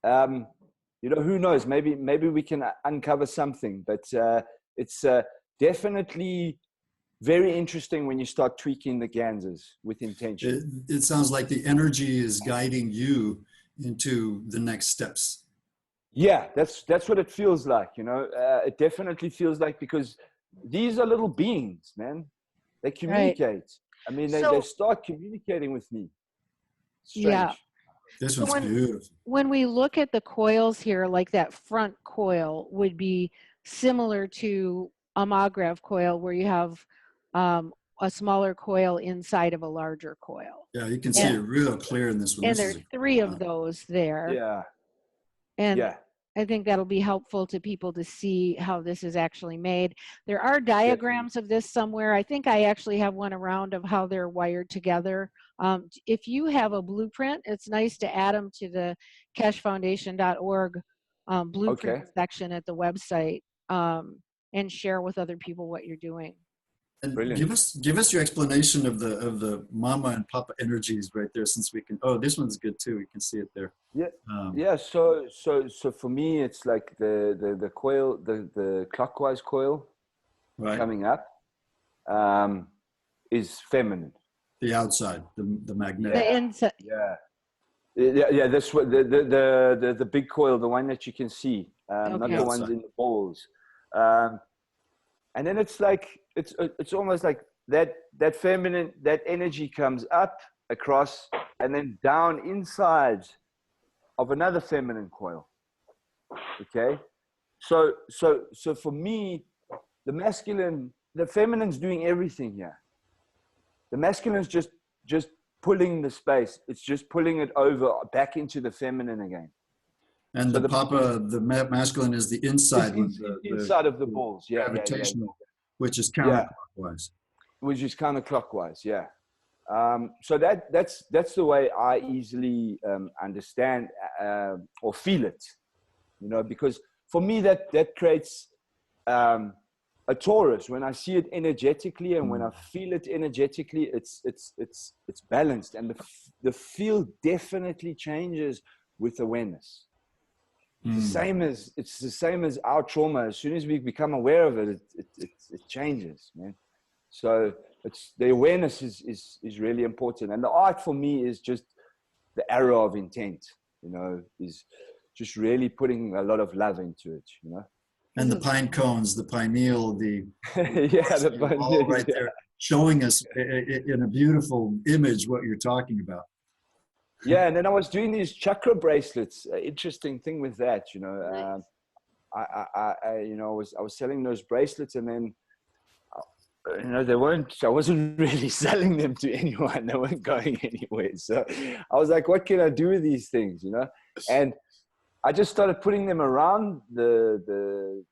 you know, who knows? Maybe we can uncover something. But it's definitely very interesting when you start tweaking the Ganses with intention. It sounds like the energy is guiding you into the next steps. Yeah, that's what it feels like, you know. It definitely feels like, because these are little beings, man. They communicate. Right. I mean, they start communicating with me. Strange. Yeah. This one's beautiful. When we look at the coils here, like that front coil would be similar to a Magrav coil, where you have a smaller coil inside of a larger coil. Yeah, you can see it real clear in this one. And there's 3 of those there. Yeah. And I think that'll be helpful to people to see how this is actually made. There are diagrams of this somewhere. I think I actually have one around of how they're wired together. If you have a blueprint, it's nice to add them to the keshefoundation.org blueprint section at the website, and share with other people what you're doing. And give us your explanation of the mama and papa energies right there, since we can. Oh, this one's good too. We can see it there. Yeah. So for me, it's like the coil, the clockwise coil, coming up, is feminine. The outside, the magnetic. The inside. Yeah. This one, the big coil, the one that you can see, not the ones in the balls. And then it's like it's almost like that feminine, that energy comes up, across, and then down inside of another feminine coil. Okay, so for me, the feminine's doing everything here. The masculine's just pulling the space. It's just pulling it over back into the feminine again. And So the masculine is the inside one, inside of the balls, yeah, gravitational, which is counterclockwise. Which is counterclockwise, yeah. So that's the way I easily understand or feel it, you know, because for me that creates a torus. When I see it energetically and when I feel it energetically, it's balanced, and the field definitely changes with awareness. It's the same as our trauma. As soon as we become aware of it, it changes, man. So the awareness is really important, and the art for me is just the arrow of intent. You know, is just really putting a lot of love into it. You know, and the pine cones, the pineal, the the pineal, all right there, showing us in a beautiful image what you're talking about. Yeah, and then I was doing these chakra bracelets. Interesting thing with that, you know, I was selling those bracelets, and then, you know, I wasn't really selling them to anyone. They weren't going anywhere. So I was like, what can I do with these things, you know? And I just started putting them around the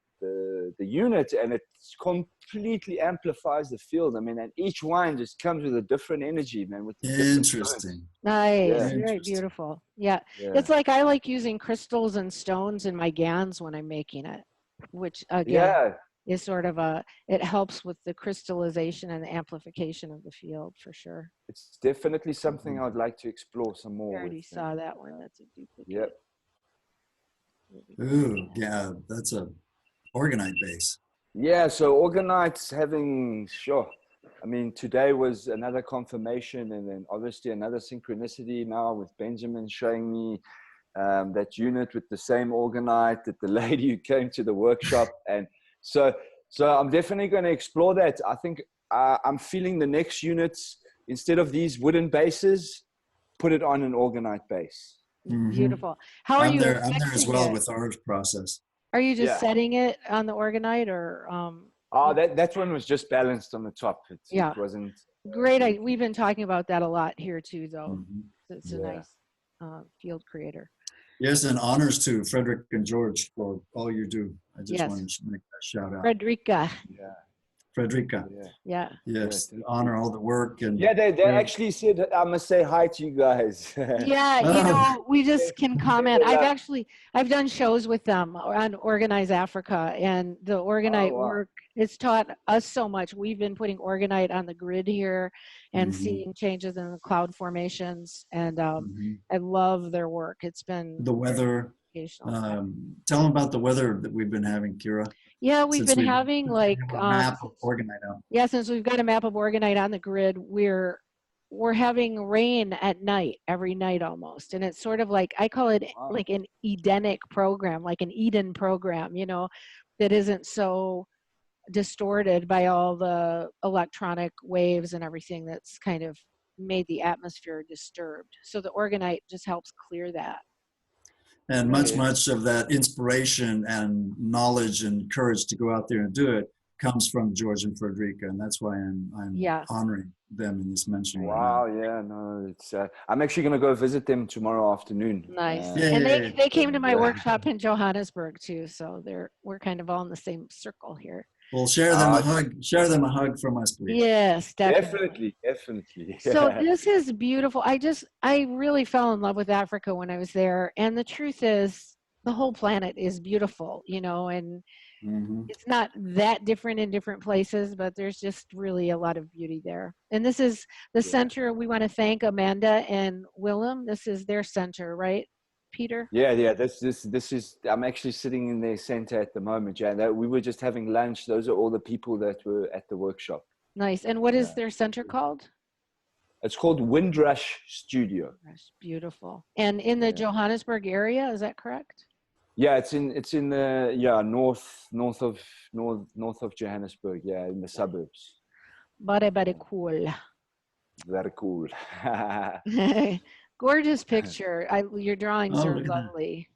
unit, and it completely amplifies the field. I mean, and each wine just comes with a different energy, man. With interesting. Nice. Yeah. Very beautiful. Yeah. It's like I like using crystals and stones in my Gans when I'm making it, which again is sort of it helps with the crystallization and the amplification of the field for sure. It's definitely something I'd like to explore some more. I already saw that one. That's a duplicate. Yep. Ooh, yeah, that's a Orgonite base. Yeah, so Orgonite's having, I mean, today was another confirmation, and then obviously another synchronicity now with Benjamin showing me that unit with the same Orgonite, that the lady who came to the workshop. And so I'm definitely going to explore that. I think I'm feeling the next units, instead of these wooden bases, put it on an Orgonite base. Beautiful. How are you? I'm there as well with our process. Are you just setting it on the Orgonite, or? That one was just balanced on the top. It wasn't. Great. We've been talking about that a lot here too, though. It's a nice field creator. Yes, and honors to Frederick and George for all you do. I just wanted to make that shout out. Frederica. Yeah. Frederica. Yeah. Yes, honor all the work. And they actually said, I must say hi to you guys. Yeah, you know, we just can comment. I've done shows with them on Organize Africa, and the Orgonite work, it's taught us so much. We've been putting Orgonite on the grid here and seeing changes in the cloud formations, and I love their work. It's been the weather. Tell them about the weather that we've been having, Kira. Yeah, we've been having like a map of Orgonite out. Yeah, since we've got a map of Orgonite on the grid, we're having rain at night, every night almost, and it's sort of like, I call it like an Edenic program, like an Eden program, you know, that isn't so distorted by all the electronic waves and everything that's kind of made the atmosphere disturbed. So the Orgonite just helps clear that. And much of that inspiration and knowledge and courage to go out there and do it comes from George and Frederica, and that's why I'm honoring them in this mention. Wow, it's I'm actually going to go visit them tomorrow afternoon. Nice. And they came to my workshop in Johannesburg too, so we're kind of all in the same circle here. Well, share them a hug. Share them a hug from us, please. Yes, definitely. So this is beautiful. I really fell in love with Africa when I was there, and the truth is, the whole planet is beautiful, you know, and it's not that different in different places, but there's just really a lot of beauty there. And this is the center. We want to thank Amanda and Willem. This is their center, right, Peter? Yeah. This is. I'm actually sitting in their center at the moment. Yeah, we were just having lunch. Those are all the people that were at the workshop. Nice. And what is their center called? It's called Windrush Studio. Beautiful. And in the Johannesburg area, is that correct? Yeah, it's in the north of Johannesburg. Yeah, in the suburbs. Very cool. Very cool. Gorgeous picture. Your drawings Oh, are look at that. lovely.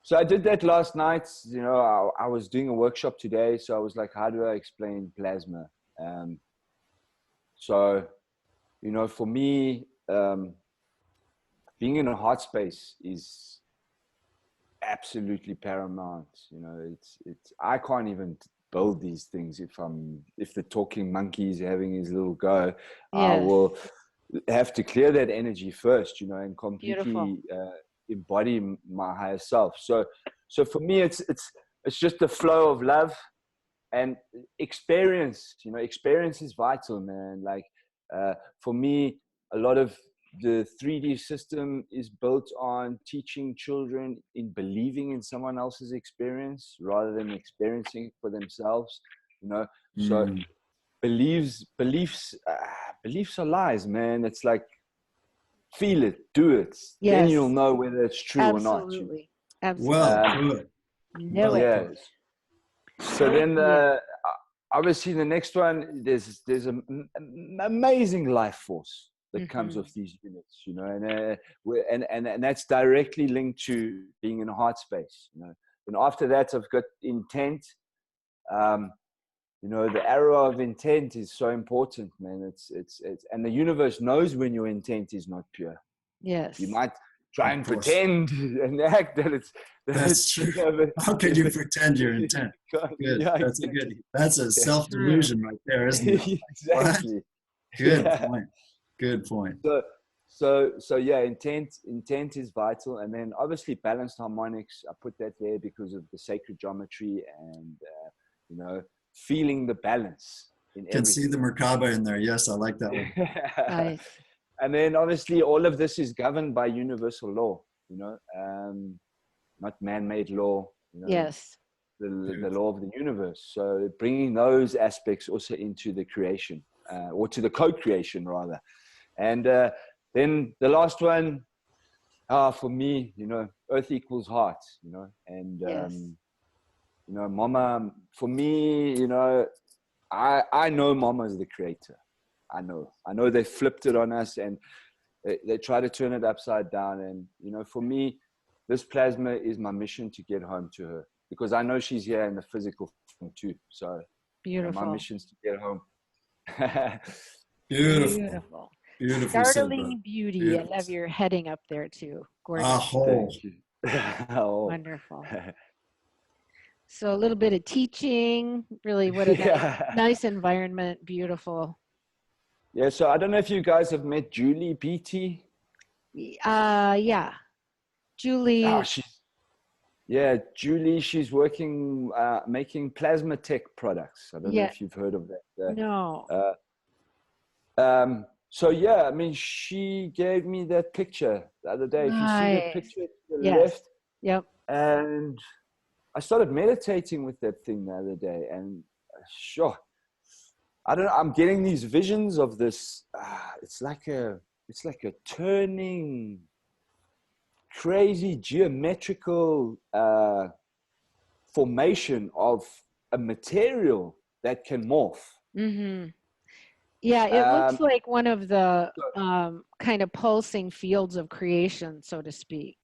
So I did that last night. You know, I was doing a workshop today, so I was like, how do I explain plasma? So, you know, for me, being in a heart space is absolutely paramount. You know, it's I can't even build these things if the talking monkey is having his little go. I Yes. will have to clear that energy first, you know, and Beautiful. completely embody my higher self. So for me, it's just the flow of love and experience. You know, experience is vital, man. Like for me, a lot of the 3D system is built on teaching children in believing in someone else's experience rather than experiencing it for themselves. You know, so beliefs are lies, man. It's like, feel it, do it, then Yes. you'll know whether it's true or not. Absolutely. Absolutely. Well put. Know Well it. Yeah. So then obviously the next one, there's an amazing life force that comes with these units, you know, and that's directly linked to being in a heart space, you know. And after that, I've got intent. You know, the arrow of intent is so important, man. It's and the universe knows when your intent is not pure. Yes. You might try Of and course. pretend and act that it's That's true. You know, but How can you pretend your intent? Good. Yeah, That's exactly. a good. That's a self-delusion right there, isn't it? Exactly. What? Good Yeah. point. Good point. So yeah, intent is vital, and then obviously balanced harmonics. I put that there because of the sacred geometry and you know, feeling the balance in Can see the Merkaba in there. Yes, I like that one. Nice. And then obviously all of this is governed by universal law, you know, not man-made law, you know, Yes. the law of the universe. So bringing those aspects also into the creation, or to the co-creation rather. And then the last one, for me, you know, earth equals heart, you know, and Yes. you know, mama, for me, you know, I know mama is the creator. I know they flipped it on us, and they try to turn it upside down. And, you know, for me, this plasma is my mission to get home to her, because I know she's here in the physical form too. So Beautiful. You know, my mission is to get home. Beautiful. Beautiful. Said, Startling beauty. Beautiful. I love your heading up there too. Gorgeous. Aho. Thank you. Oh. Wonderful. So a little bit of teaching, really what a nice environment, beautiful. Yeah, so I don't know if you guys have met Julie BT. Yeah. Julie. Oh, Julie, she's working, making plasma tech products. I don't know if you've heard of that. No. So yeah, I mean, she gave me that picture the other day. If you see that picture to the left. Yep. And I started meditating with that thing the other day, and sure, I don't know, I'm getting these visions of this. It's like a turning, crazy geometrical formation of a material that can morph. Mm-hmm. Yeah, it looks like one of the kind of pulsing fields of creation, so to speak.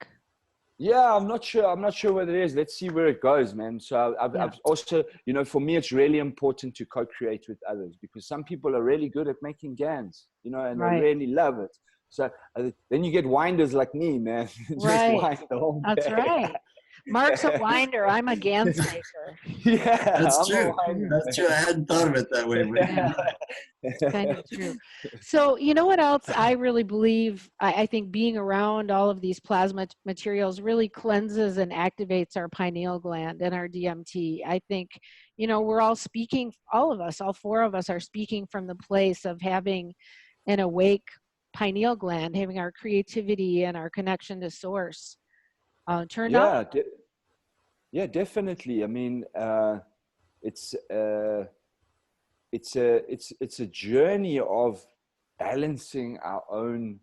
Yeah, I'm not sure what it is. Let's see where it goes, man. So I've also, you know, for me, it's really important to co-create with others, because some people are really good at making GANs, you know, and they really love it. So then you get winders like me, man. Just wind the whole That's day. right. Mark's a winder. I'm a Gans maker. Yeah, that's true. That's true. I hadn't thought of it that way. It's kind of true. So, you know what else I really believe? I think being around all of these plasma materials really cleanses and activates our pineal gland and our DMT. I think, you know, we're all speaking, all of us, all four of us are speaking from the place of having an awake pineal gland, having our creativity and our connection to source turned on. Yeah, definitely. I mean, it's a journey of balancing our own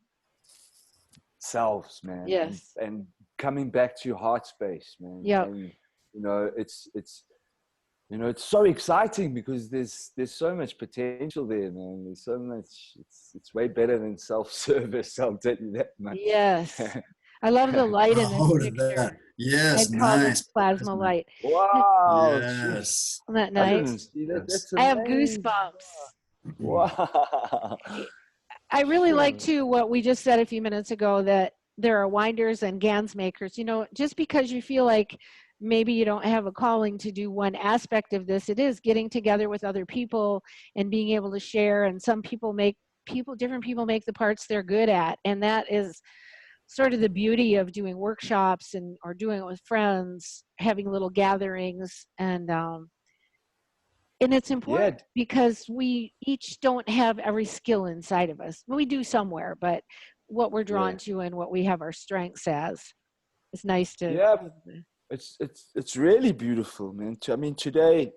selves, man. Yes. And coming back to heart space, man. Yeah. And you know, it's you know, it's so exciting because there's so much potential there, man. There's so much. It's way better than self-service. I'll tell you that much. Yes. I love the light in this Oh, picture. that. Yes, I call nice. this plasma light. Wow. Yes. Isn't that I nice? didn't see that. That's I have amazing. goosebumps. Wow. I really like too what we just said a few minutes ago, that there are winders and GANs makers. You know, just because you feel like maybe you don't have a calling to do one aspect of this, it is getting together with other people and being able to share. And some people different people make the parts they're good at, and that is sort of the beauty of doing workshops or doing it with friends, having little gatherings, and it's important because we each don't have every skill inside of us. We do somewhere, but what we're drawn to and what we have our strengths as, it's nice to. Yeah, it's really beautiful, man. I mean, today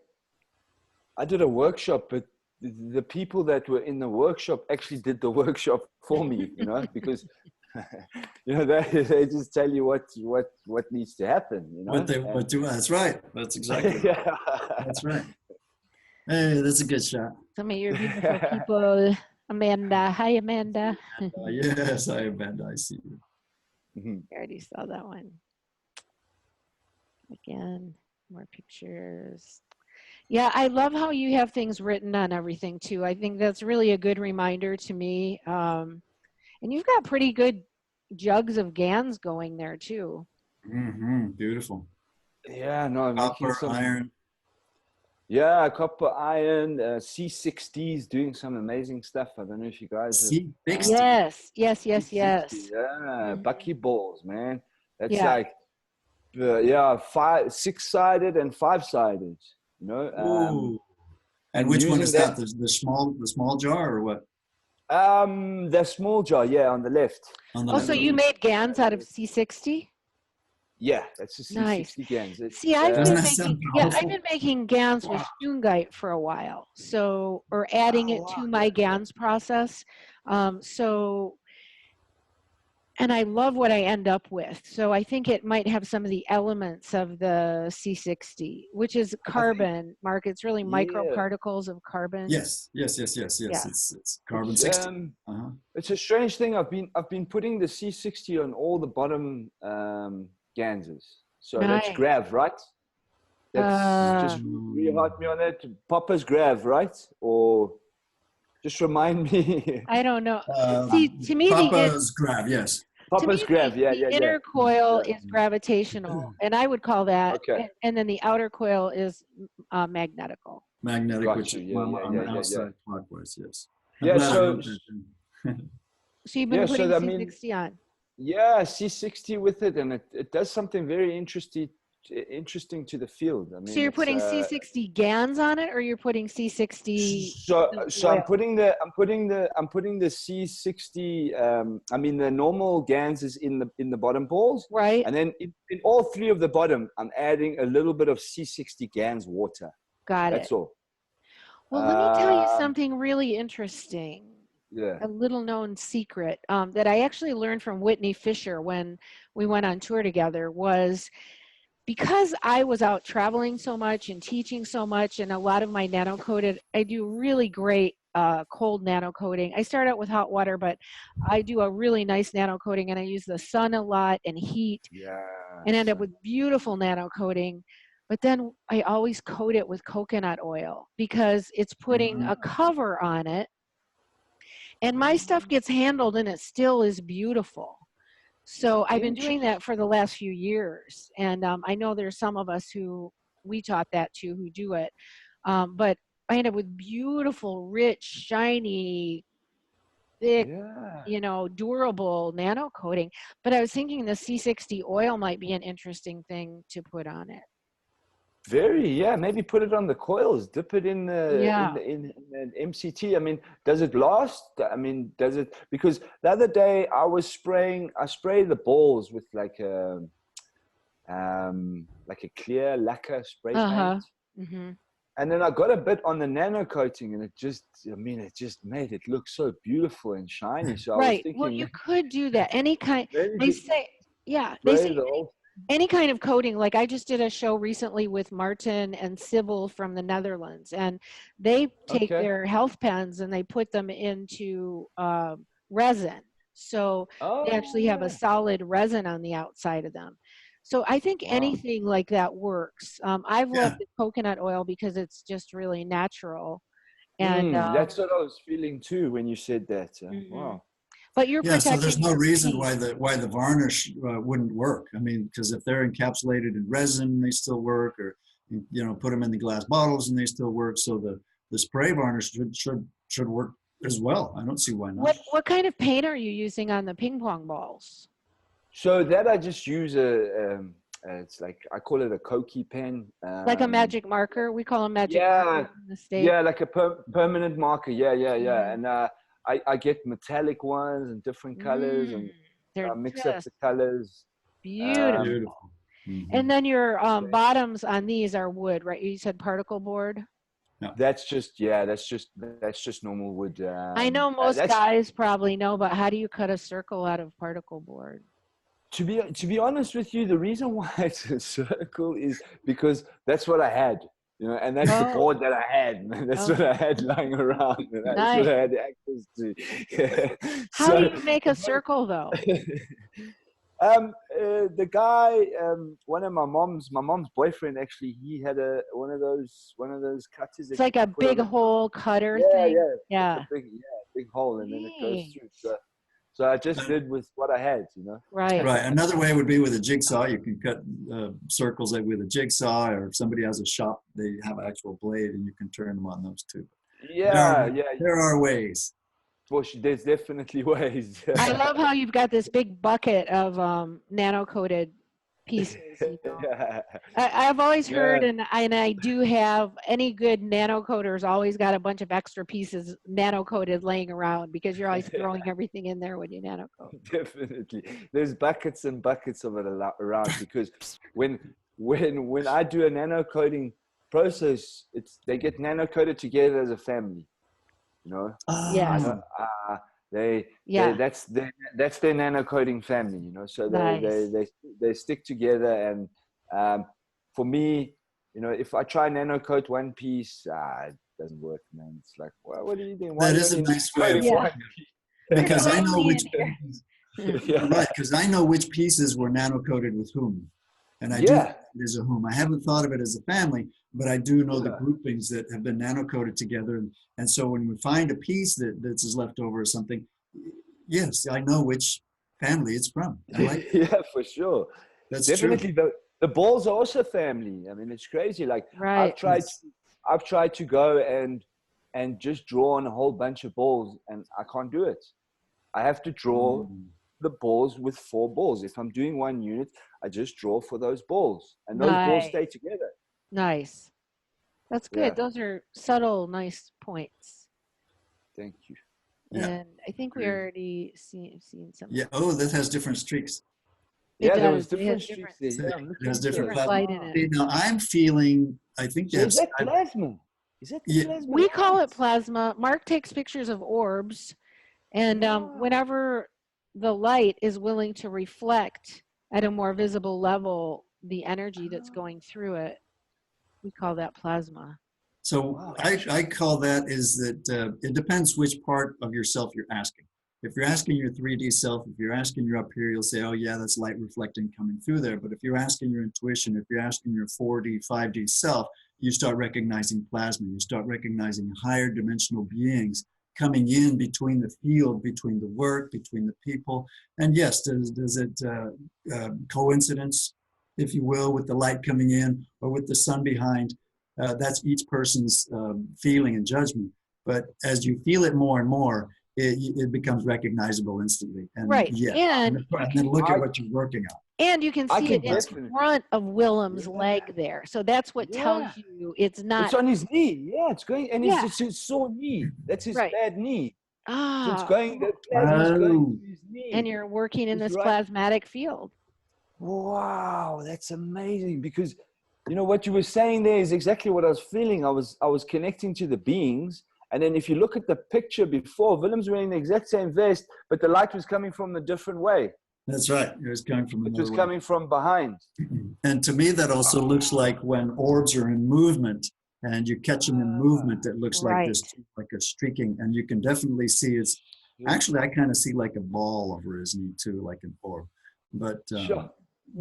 I did a workshop, but the people that were in the workshop actually did the workshop for me, you know, because you know they just tell you what needs to happen, you know. What do? That's right. That's exactly. That's right. Hey, that's a good shot. Some of your beautiful people. Amanda. Hi, Amanda. Yes, hi, Amanda. I see you. I already saw that one. Again, more pictures. Yeah, I love how you have things written on everything too. I think that's really a good reminder to me. And you've got pretty good jugs of GANs going there too. Beautiful. Yeah, no, I'm making copper, iron. Yeah, copper, iron, C60s doing some amazing stuff. I don't know if you guys have. Yes. Yeah, buckyballs, man. That's like, six-sided and five-sided, you know. And which one is that? The small jar or what? The small jar, yeah, on the left. So you made GANs out of C60? Yeah, that's a C60 nice. GANs. See, I've been making GANs with shungite for a while, or adding it to my GANs process. And I love what I end up with. So I think it might have some of the elements of the C60, which is carbon, Mark. It's really microparticles of carbon. Yes. It's carbon 60. It's a strange thing. I've been putting the C60 on all the bottom Ganses. So that's Grav, right? That's just rehot me on it. Papa's Grav, right? Or just remind me. I don't know. See, to me, Papa's Grav, yes. Papa's Grav, the inner coil is gravitational, and I would call that. And then the outer coil is magnetical. Magnetic, which is on the outside clockwise, yes. So you've been putting C60 on. Yeah, C60 with it, and it does something very interesting to the field. I mean, so you're putting C60 GANs on it, or you're putting C60? So I'm putting the C60. I mean, the normal GANs is in the bottom balls, right? And then in all three of the bottom, I'm adding a little bit of C60 GANs water. That's all. Well, let me tell you something really interesting. Yeah. A little known secret that I actually learned from Whitney Fisher when we went on tour together was, because I was out traveling so much and teaching so much, and a lot of my nano-coated, I do really great cold nano-coating. I start out with hot water, but I do a really nice nano-coating, and I use the sun a lot and heat and end up with beautiful nano-coating. But then I always coat it with coconut oil because it's putting a cover on it. And my stuff gets handled and it still is beautiful. So I've been doing that for the last few years. And I know there's some of us who we taught that to who do it. But I end up with beautiful, rich, shiny, thick, durable nano coating. But I was thinking the C60 oil might be an interesting thing to put on it. Maybe put it on the coils, dip it in the in MCT. I mean, does it last? I mean, does it? Because the other day I sprayed the balls with like a clear lacquer spray paint. And then I got a bit on the nano coating, and it just made it look so beautiful and shiny. So I was thinking, well, you could do that. Any kind. They say any kind of coating. Like I just did a show recently with Martin and Sybil from the Netherlands, and they take their health pens and they put them into resin. So they actually have a solid resin on the outside of them. So I think anything like that works. I've loved the coconut oil because it's just really natural. And that's what I was feeling too when you said that. Wow. But you're protecting. So there's no your reason teeth. why the varnish wouldn't work. I mean, because if they're encapsulated in resin, they still work, or put them in the glass bottles and they still work. So the spray varnish should work as well. I don't see why not. What kind of paint are you using on the ping pong balls? So that I just use it's like, I call it a Koki pen. Like a magic marker? We call them magic markers in the States. Yeah, like a permanent marker. Yeah. And I get metallic ones and different colors, and I mix up the colors. Beautiful. And then your bottoms on these are wood, right? You said particle board? No. That's just normal wood. I know most guys probably know, but how do you cut a circle out of particle board? To be honest with you, the reason why it's a circle is because that's what I had, and that's the board that I had. That's what I had lying around. And that's what I had access to. How do you make a circle though? The guy, one of my mom's boyfriend, actually, he had one of those cutters. It's like a big hole cutter thing. Yeah. Big hole, and then it goes through. So I just did with what I had, Right. Another way would be with a jigsaw. You can cut circles with a jigsaw, or if somebody has a shop, they have an actual blade, and you can turn them on those too. There are ways. Well, there's definitely ways. I love how you've got this big bucket of nano-coated pieces. I've always heard, and I do have, any good nano-coaters always got a bunch of extra pieces nano-coated laying around, because you're always throwing everything in there when you nano-coat. Definitely. There's buckets and buckets of it around, because when I do a nano-coating process, they get nano-coated together as a family. That's their nano-coating family, so they stick together. And for me, if I try nano-coat one piece, it doesn't work, man. It's like, well, what are you doing? That is a nice way. Because I know which because I know which pieces were nano-coated with whom. And I do it as a whom. I haven't thought of it as a family, but I do know the groupings that have been nano-coated together. And so when we find a piece that's left over or something, yes, I know which family it's from. For sure. That's definitely true. The balls are also family. I mean, it's crazy. Like I've tried to go and just draw on a whole bunch of balls, and I can't do it. I have to draw the balls with 4 balls. If I'm doing one unit, I just draw for those balls, and those balls stay together. Nice. That's good. Those are subtle, nice points. Thank you. And I think we already seen some. Yeah. Oh, that has different streaks. There was different streaks there. It has different light in it. Now I'm feeling, I think is that plasma? Is that plasma? We call it plasma. Mark takes pictures of orbs, and whenever the light is willing to reflect at a more visible level the energy that's going through it, we call that plasma. So I call that is that it depends which part of yourself you're asking. If you're asking your 3D self, if you're asking your up here, you'll say, oh yeah, that's light reflecting coming through there. But if you're asking your intuition, if you're asking your 4D, 5D self, you start recognizing plasma. You start recognizing higher dimensional beings coming in between the field, between the work, between the people. And yes, does it coincidence, if you will, with the light coming in or with the sun behind? That's each person's feeling and judgment. But as you feel it more and more, it becomes recognizable instantly. And and then look at what you're working on. And you can see it in front of Willem's leg there. So that's what tells you it's not. It's on his knee. Yeah, it's going, and it's his sore knee. That's his bad knee. So it's going, the plasma's going to his knee. And you're working in this plasmatic field. Wow, that's amazing. Because, what you were saying there is exactly what I was feeling. I was connecting to the beings. And then if you look at the picture before, Willem's wearing the exact same vest, but the light was coming from a different way. That's right. It was coming from It another was way. coming from behind. And to me, that also looks like when orbs are in movement and you catch them in movement, it looks like this, like a streaking. And you can definitely see it's, actually, I kind of see like a ball of resin too, like an orb. But Sure.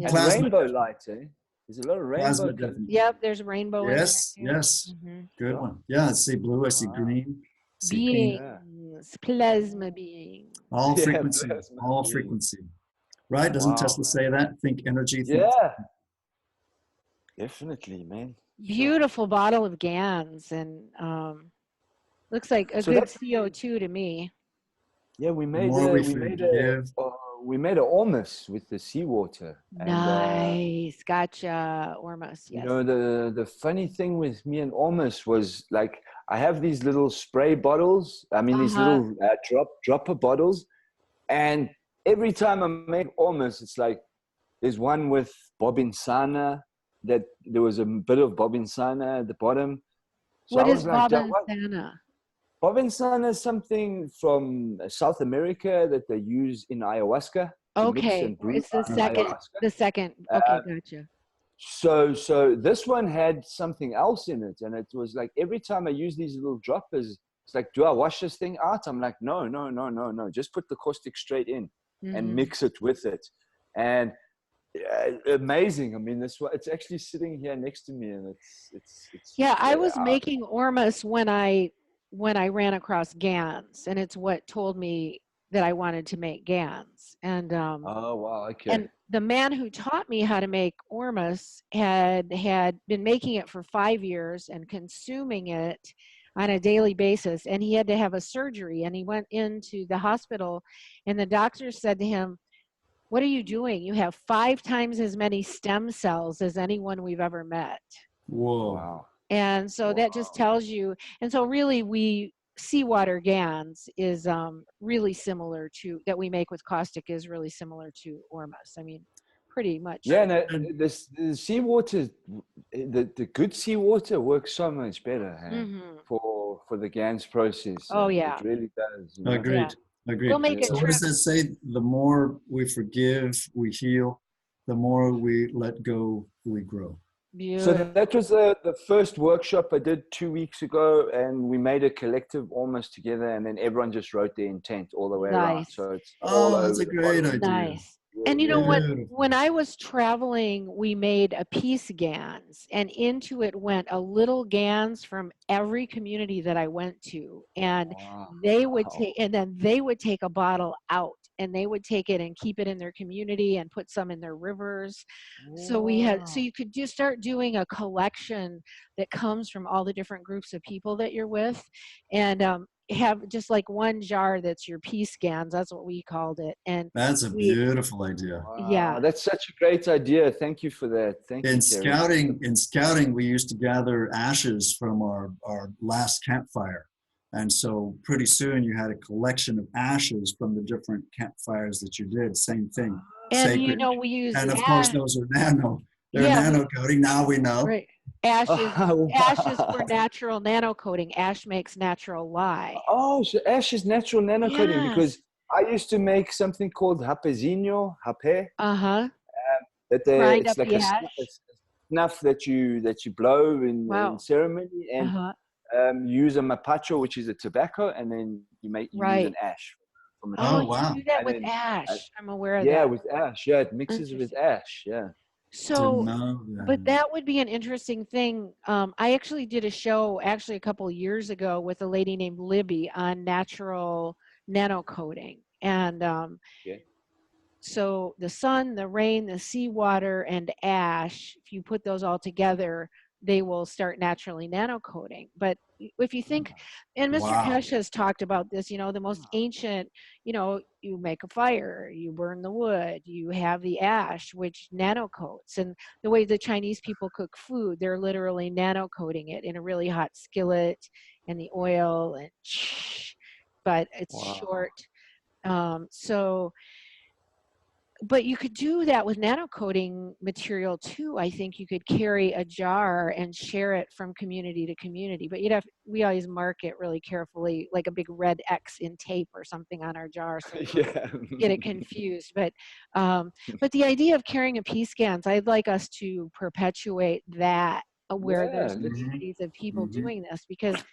And plasma, rainbow lights, eh? There's a lot of rainbow. plasma definitely. Yep, there's rainbow Yes, in there too. yes. Mhm. Good one. Yeah, I see blue, I see green, I see pink. Beings, plasma beings. All Yeah, frequency, plasma all beings. frequency. Right? Doesn't Wow, Tesla say that? Think energy. Think Yeah. Definitely, man. Beautiful bottle of Gans, and looks like a So good that's- CO2 to me. Yeah, we the made more a, we we made forgive. a we made a ormus with the seawater. Nice, gotcha, Ormus. You Yes. know, the funny thing with me and Ormus was like I have these little spray bottles. I mean, these little dropper bottles, and every time I make Ormus, it's like there's one with bobinsana that there was a bit of bobinsana at the bottom. So What I is was like, what? Bobinsana? Bobinsana is something from South America that they use in ayahuasca. To mix Okay, and brew it's the second. ayahuasca. The second. Okay, gotcha. So this one had something else in it, and it was like every time I use these little droppers, it's like, do I wash this thing out? I'm like, no. Just put the caustic straight in and mix it with it, and amazing. I mean, this one, it's actually sitting here next to me, and it's Yeah, I was making Ormus when I ran across Gans, and it's what told me that I wanted to make Gans. And oh wow, okay. and the man who taught me how to make Ormus had been making it for 5 years and consuming it on a daily basis, and he had to have a surgery, and he went into the hospital, and the doctor said to him, "What are you doing? You have 5 times as many stem cells as anyone we've ever met." Whoa. Wow. And so that just tells you, and so really seawater Gans is really similar to, that we make with caustic is really similar to Ormus. I mean, pretty much. Yeah, and the seawater, the good seawater works so much better for the Gans process. Oh, yeah. It really does. You know? Agreed. Yeah. Agreed. We'll make a So what trip. does that say? The more we forgive, we heal. The more we let go, we grow. So Beautiful. that was the first workshop I did 2 weeks ago, and we made a collective almost together, and then everyone just wrote their intent all the way around. Nice. So it's all that's over a the great bottom. idea. Nice. And you know what? Beautiful. When I was traveling, we made a piece Gans, and into it went a little Gans from every community that I went to. And they would take, and then they would take a bottle out, and they would take it and keep it in their community and put some in their rivers. So we had, so you could just start doing a collection that comes from all the different groups of people that you're with, and have just like one jar that's your piece Gans. That's what we called it. And That's a beautiful idea. yeah, that's such a great idea. Thank you for that. Thank you, Cary. In scouting, we used to gather ashes from our last campfire. And so pretty soon you had a collection of ashes from the different campfires that you did. Same thing. and sacred. you know, we use And of course those are nano. They're Yeah, nano coating. Now we know. right. Ashes, Oh, ashes wow. for natural nano coating. Ash makes natural lye. Oh, so ash is natural nano-coating, Yes. because I used to make something called hapezinho, hape, Uh-huh. that Grind it's up like the a ash. snuff that you blow in ceremony, and Uh-huh. use a mapacho, which is a tobacco, and then you use an ash from a Oh, tree. wow. you do that And with then ash. I'm aware of Yeah, that. with ash. Yeah, it mixes with Interesting. ash. Yeah. So, But but that would be an interesting thing. I actually did a show actually a couple of years ago with a lady named Libby on natural nano coating. And so the sun, the rain, the seawater, and ash, if you put those all together, they will start naturally nano coating. But if you think, and Mr. Keshe has talked about this, you know, the most ancient, you know, you make a fire, you burn the wood, you have the ash, which nano coats. And the way the Chinese people cook food, they're literally nano coating it in a really hot skillet, and the oil, and but it's short. So but you could do that with nano-coating material too. I think you could carry a jar and share it from community to community, but we always mark it really carefully, like a big red X in tape or something on our jar, so we don't get it confused. But the idea of carrying a piece, Gans, I'd like us to perpetuate that, where there's communities of people doing this, because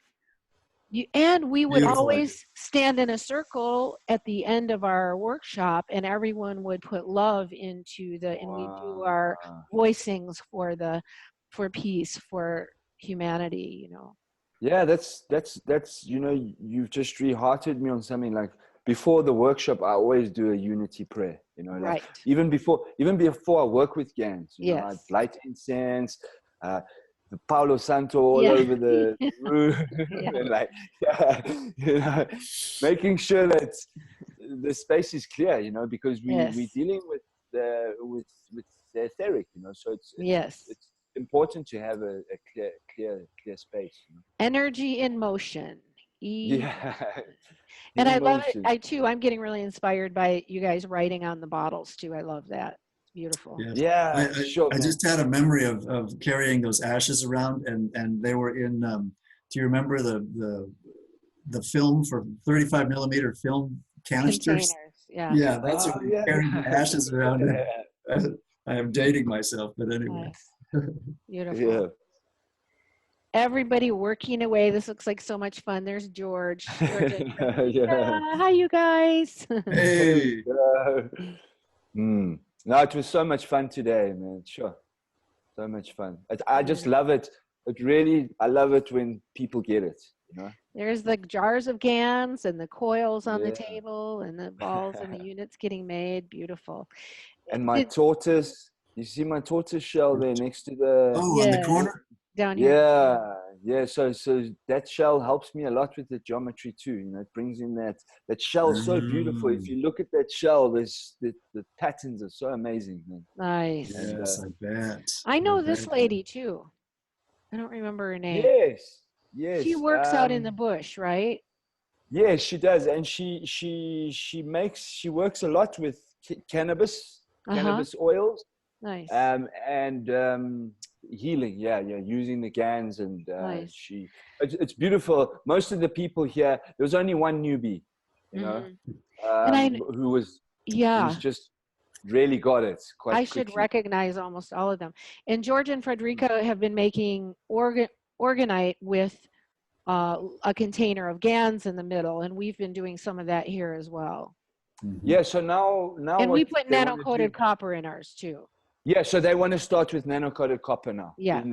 and we would Beautiful always stand in a circle at the end of our workshop, and everyone would put love into and we do our voicings for peace, for humanity, you know. Yeah, that's you know, you've just rehearted me on something. Like before the workshop, I always do a unity prayer, you know, like even before I work with Gans, you know, I light incense, the Palo Santo all over the room, and like, you know, making sure that the space is clear, you know, because we're dealing with the etheric, you know, so it's important to have a clear space, you know? Energy in motion. And I love it. I'm getting really inspired by you guys writing on the bottles too. I love that. Beautiful. Yes. I just had a memory of carrying those ashes around, and they were in. Do you remember the film for 35 millimeter film canisters? Yeah, that's what we carried the ashes around. I am dating myself, but anyway. Nice. Beautiful. Yeah. Everybody working away. This looks like so much fun. There's George. Hi, you guys. Hey. No, it was so much fun today, man. Sure. So much fun. I just love it. I love it when people get it, you know? There's the jars of Gans and the coils on the table and the balls and the units getting made. Beautiful. And my tortoise, you see my tortoise shell there next to the... Oh, on the corner? Down here. Yeah. So that shell helps me a lot with the geometry too. You know, it brings in that shell so beautiful. If you look at that shell, the patterns are so amazing, man. Nice. Yes, I bet. I know this lady too. I don't remember her name. Yes. She works out in the bush, right? Yes, she does, and she works a lot with cannabis oils. Nice. And healing, using the Gans, and it's beautiful. Most of the people here, there was only one newbie, you know, who's just really got it quite quickly. Should recognize almost all of them. And George and Frederica have been making Orgonite with a container of Gans in the middle, and we've been doing some of that here as well. Yeah, so now and we put nano-coated copper in ours too. Yeah, so they want to start with nano-coated copper now in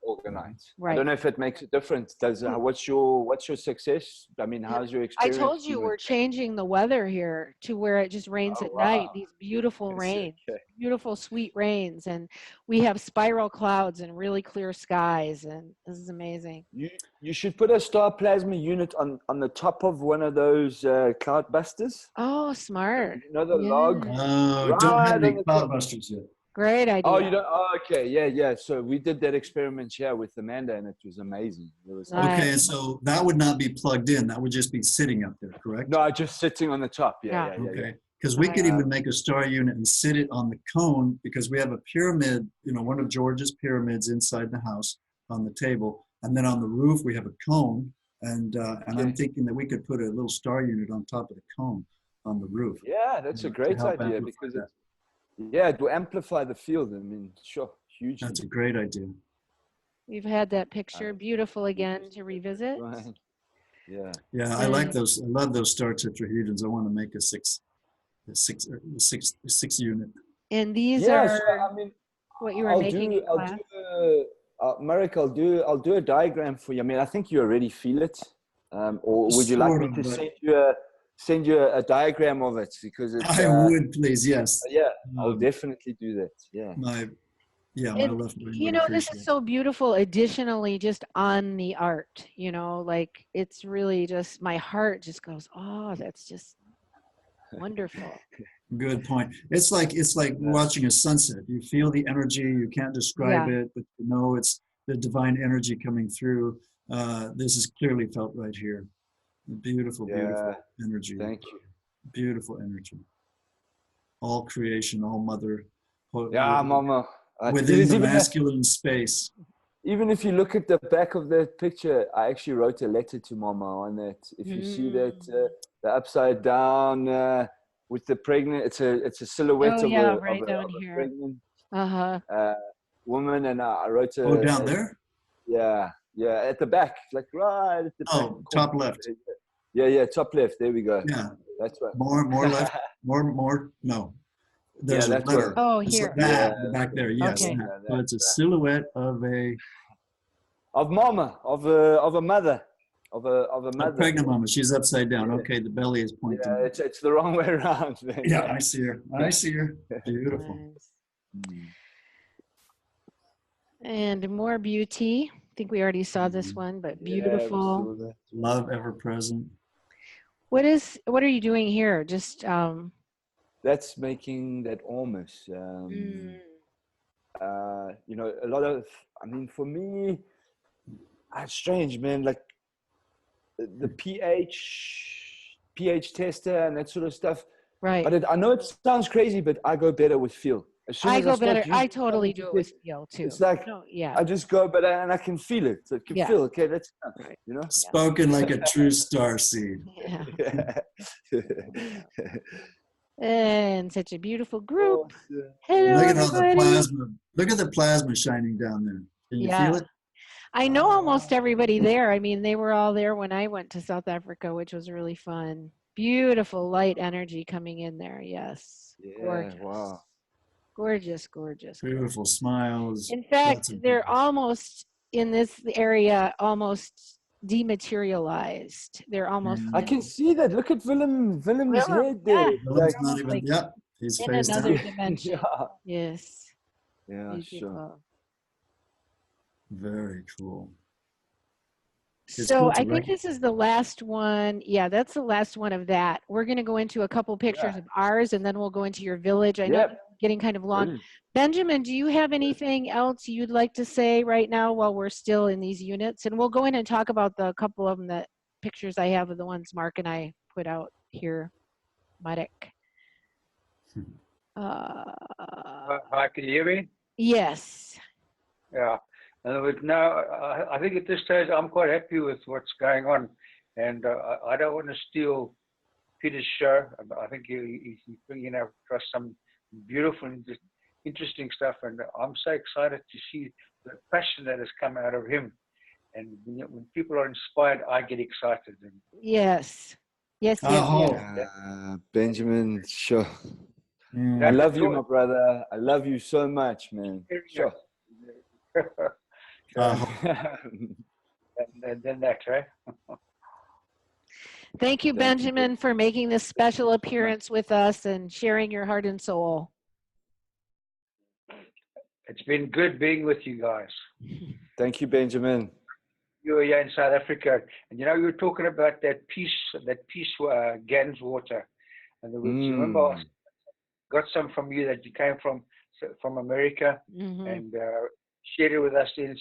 Orgonite. Right. I don't know if it makes a difference. What's your success? I mean, how's your experience? I told you we're changing the weather here to where it just rains at night. These beautiful rains, beautiful sweet rains, and we have spiral clouds and really clear skies, and this is amazing. You should put a star plasma unit on the top of one of those cloud busters. Oh, smart. You know the log? Oh, don't have any cloud busters yet. Great idea. Oh, you don't? Oh, okay. Yeah. So we did that experiment here with Amanda, and it was amazing. It was okay, and so that would not be plugged in. That would just be sitting up there, correct? No, just sitting on the top. Yeah. Okay. Because we could even make a star unit and sit it on the cone, because we have a pyramid, you know, one of George's pyramids inside the house on the table. And then on the roof, we have a cone. And I'm thinking that we could put a little star unit on top of the cone on the roof. Yeah, that's a great idea, because it will amplify the field. I mean, sure, huge. That's a great idea. We've had that picture, beautiful again to revisit. Right. Yeah. Yeah, I like those. I love those star tetrahedrons. I want to make a six unit. And these are so, I mean, what you were making in class. Marek, I'll do a diagram for you. I mean, I think you already feel it. Or would you like me to send you a diagram of it? Because it's, I would, please. Yes. Yeah, I'll definitely do that. Yeah. My left brain. You know, this is so beautiful. Additionally, just on the art, you know, like it's really just, my heart just goes, oh, that's just wonderful. Good point. It's like watching a sunset. You feel the energy. You can't describe it, but you know it's the divine energy coming through. This is clearly felt right here. Beautiful, beautiful energy. Thank you. Beautiful energy. all creation, all mother. Yeah, mama. Within There's the even masculine space. even if you look at the back of that picture, I actually wrote a letter to mama on that. If you see that, the upside down with the pregnant, it's a silhouette Oh yeah, of right down a here. pregnant Uh-huh. woman, and I wrote Oh, down there? yeah, at the back, like right at the back. Oh, top left. Yeah, top left. There we go. Yeah. That's right. More left. More. No. There's Yeah, a that's letter. Oh, It's here. like that, the back there. Yes. Okay. That. So it's a silhouette of a mama, of a mother, of a mother. pregnant mama. She's upside down. Okay, the belly is pointing. Yeah, it's the wrong way around. Man. Yeah, I see her. I see her. Beautiful. Nice. And more beauty. I think we already saw this one, but beautiful. Yeah, Love ever present. What are you doing here? Just that's making that almost. You know, a lot of. I mean, for me, it's strange, man. Like the pH tester and that sort of stuff. right. But I know it sounds crazy, but I go better with feel. As soon I as go start better. using I totally something do it with feel too. It's like yeah. I just go better, and I can feel it. So I can feel. Okay, that's enough, you know. Spoken like a true star seed. Yeah. And such a beautiful group. Hello, Look at all the everybody. plasma. Look at the plasma shining down there. Can you feel it? I know almost everybody there. I mean, they were all there when I went to South Africa, which was really fun. Beautiful light energy coming in there. Yes. Yeah. Gorgeous. Wow. Gorgeous, gorgeous. Beautiful smiles. In fact, they're almost in this area, almost dematerialized. They're almost. I can see that. Look at Willem's head there. Yeah. Willem's not even. Like Yep. He's in face another down. dimension. Yeah. Yes. Yeah, Beautiful. sure. Very cool. It's So cool to I think this is the last one. Yeah, that's the last one of that. We're going to go into a couple pictures of ours, and then we'll go into your village. I know it's getting kind of long. Brilliant. Benjamin, do you have anything else you'd like to say right now while we're still in these units? And we'll go in and talk about the couple of them, that pictures I have of the ones Mark and I put out here. Marek. Hi, can you hear me? Yes. Yeah. Now, I think at this stage I'm quite happy with what's going on, and I don't want to steal Peter's show. I think he's bringing across some beautiful and interesting stuff, and I'm so excited to see the passion that has come out of him. And when people are inspired, I get excited. And Yes. Yes. Benjamin, sure. Mm. I love you, my brother. I love you so much, man. Sure. and then that, right? Thank you, Benjamin, for making this special appearance with us and sharing your heart and soul. It's been good being with you guys. Thank you, Benjamin. You were here in South Africa, and you were talking about that peace Gans water. And you remember I got some from you that you came from America, and shared it with us in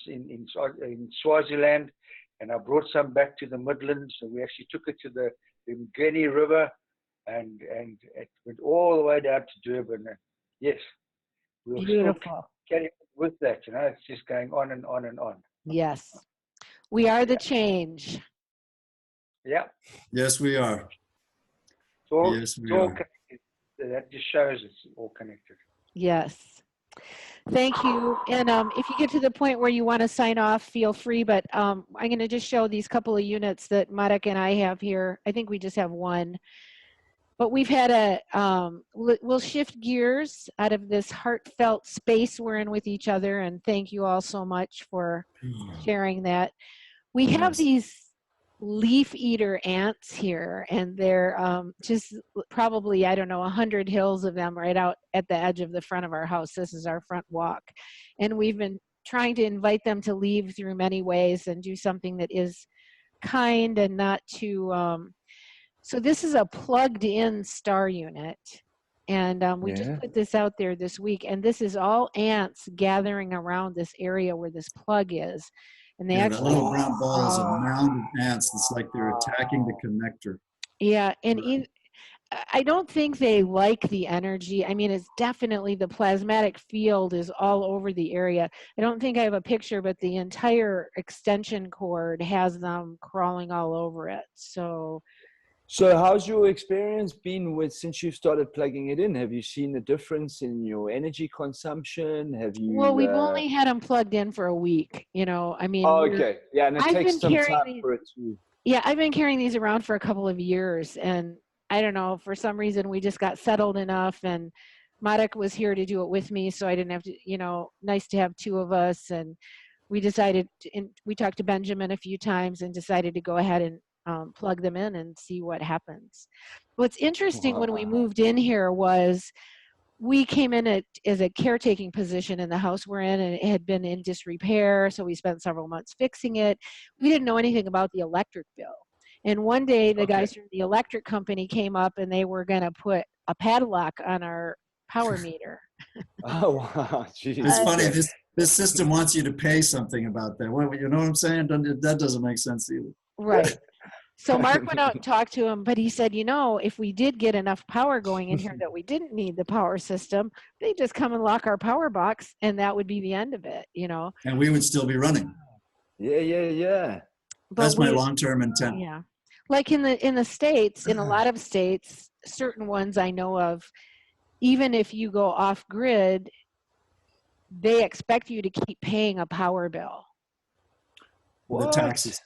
Swaziland, and I brought some back to the Midlands, and we actually took it to the Genie River, and it went all the way down to Durban. Yes, we'll still carry on with that. It's just going on and on and on. Yes, we are the change. Yeah. Yes, we are. It's all connected. That just shows it's all connected. Yes. Thank you. And if you get to the point where you want to sign off, feel free. But I'm going to just show these couple of units that Marek and I have here. I think we just have one. But we've had we'll shift gears out of this heartfelt space we're in with each other. And thank you all so much for sharing that. We have these leaf eater ants here, and they're just probably, I don't know, 100 hills of them right out at the edge of the front of our house. This is our front walk, and we've been trying to invite them to leave through many ways and do something that is kind and not too so this is a plugged in star unit, and we just put this out there this week, and this is all ants gathering around this area where this plug is. And they actually, the little brown balls of mound of ants. It's like they're attacking the connector. Yeah, and I don't think they like the energy. I mean, it's definitely the plasmatic field is all over the area. I don't think I have a picture, but the entire extension cord has them crawling all over it. So how's your experience been with since you've started plugging it in? Have you seen a difference in your energy consumption? Have you? well, we've only had them plugged in for a week. You know, I mean, Oh, okay. Yeah, and it I've takes been some carrying time these. for it to. Yeah, I've been carrying these around for a couple of years, and I don't know, for some reason we just got settled enough, and Marek was here to do it with me, so I didn't have to, you know, nice to have two of us, and we decided, and we talked to Benjamin a few times and decided to go ahead and plug them in and see what happens. What's interesting when we moved in here was we came in as a caretaking position in the house we're in, and it had been in disrepair, so we spent several months fixing it. We didn't know anything about the electric bill. And one day the guys from the electric company came up and they were going to put a padlock on our power meter. Oh, wow. Jeez. It's funny, this system wants you to pay something about that. Well, you know what I'm saying? That doesn't make sense either. Right. So Mark went out and talked to him, but he said, you know, if we did get enough power going in here that we didn't need the power system, they'd just come and lock our power box and that would be the end of it, you know. And we would still be running. Yeah. But that's my long-term intent. Yeah. Like in the States, in a lot of states, certain ones I know of, even if you go off grid, they expect you to keep paying a power bill. The taxes.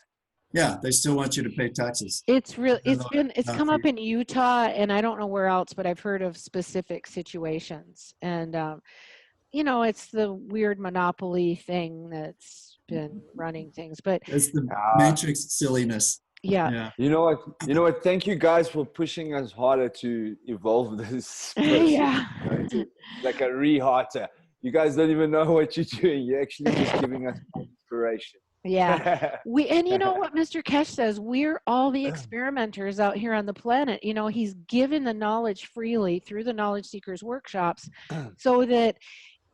Yeah, they still want you to pay taxes. It's real. It's come up in Utah, and I don't know where else, but I've heard of specific situations. And you know, it's the weird monopoly thing that's been running things. But it's the matrix silliness. Yeah. You know what? Thank you guys for pushing us harder to evolve this process. Yeah. Like a rehearter. You guys don't even know what you're doing. You're actually just giving us inspiration. Yeah. And you know what Mr. Keshe says? We're all the experimenters out here on the planet. You know, he's given the knowledge freely through the Knowledge Seekers workshops so that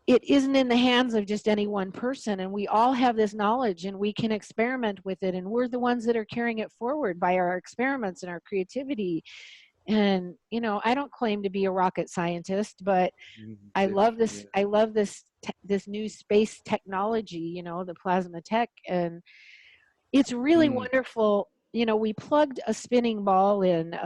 it isn't in the hands of just any one person, and we all have this knowledge and we can experiment with it, and we're the ones that are carrying it forward by our experiments and our creativity. And you know, I don't claim to be a rocket scientist, but I love this. I love this new space technology, you know, the plasma tech, and it's really wonderful. You know, we plugged a spinning ball in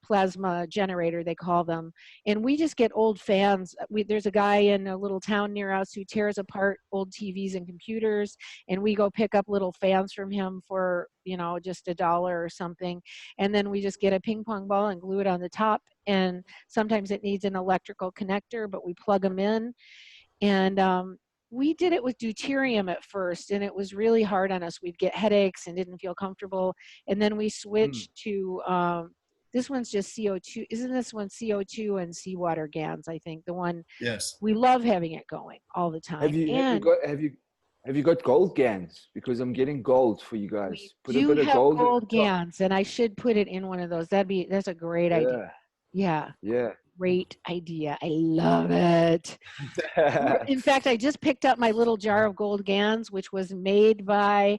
plasma generator, they call them, and we just get old fans. There's a guy in a little town near us who tears apart old TVs and computers, and we go pick up little fans from him for, you know, just $1 or something, and then we just get a ping pong ball and glue it on the top. And sometimes it needs an electrical connector, but we plug them in. And we did it with deuterium at first, and it was really hard on us. We'd get headaches and didn't feel comfortable, and then we switched to this one's just CO2. Isn't this one CO2 and seawater Gans? I think the one. Yes. We love having it going all the time. Have you got gold Gans? Because I'm getting gold for you guys. We do have gold Gans, and I should put it in one of those. That's a great idea. Yeah. Great idea. I love it. In fact, I just picked up my little jar of gold Gans, which was made by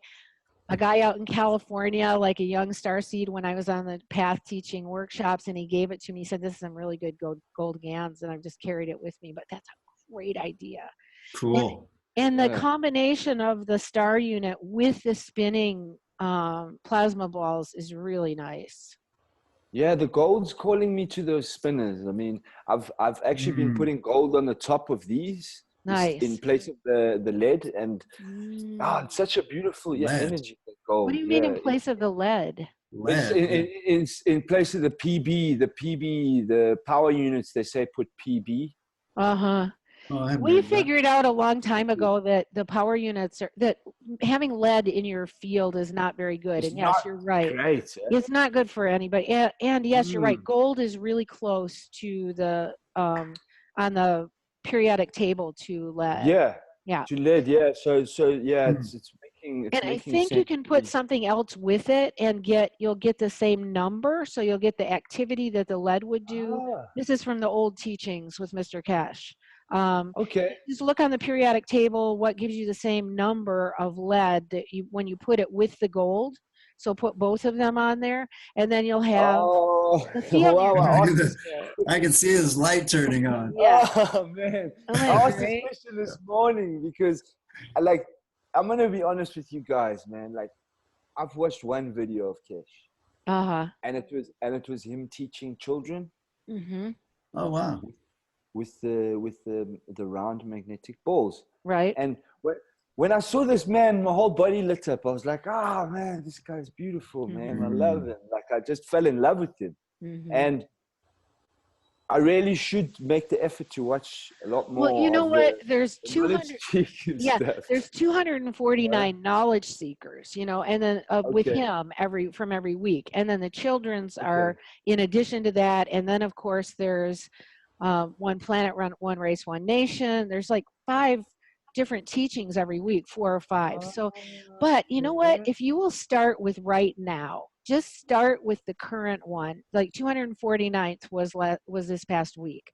a guy out in California, like a young starseed, when I was on the path teaching workshops, and he gave it to me. He said, this is some really good gold Gans, and I've just carried it with me, but that's a great idea. Cool. And the combination of the star unit with the spinning plasma balls is really nice. Yeah, the gold's calling me to those spinners. I mean, I've actually been putting gold on the top of these. Nice. In place of the lead, and it's such a beautiful energy. Gold. What do you mean in place of the lead? In place of the PB, the power units, they say put PB. We figured out a long time ago that the power units that having lead in your field is not very good. And yes, you're right. Great, It's not good for anybody. And yes, you're right. Gold is really close to the on the periodic table to lead. Yeah. To lead. Yeah. So yeah, it's making. And I think you can put something else with it and you'll get the same number. So you'll get the activity that the lead would do. This is from the old teachings with Mr. Keshe. Just look on the periodic table what gives you the same number of lead that when you put it with the gold. So put both of them on there, and then you'll have Oh, Does he have wow, your- I asked this I can see his light turning on. Yeah. Oh man, I'm I like, asked this right? question this morning because, like, I'm gonna be honest with you guys, man. Like, I've watched one video of Kesh, Uh-huh. and it was him teaching children Mm-hmm. Oh, wow. with the round magnetic balls. Right. And when I saw this man, my whole body lit up. I was like, oh man, this guy's beautiful, man. I love him. Like, I just fell in love with him. Mm-hmm. And I really should make the effort to watch a lot more. Well, you know of what? the There's knowledge 200. seeking Yeah, stuff. there's 249 knowledge seekers, you know, and then with Okay. him every week, and then the children's are in addition to that, and then of course there's One Planet, One Race, One Nation. There's like 5 different teachings every week, 4 or 5. So, but you know what? If you will start with right now, just start with the current one. Like 249th was this past week.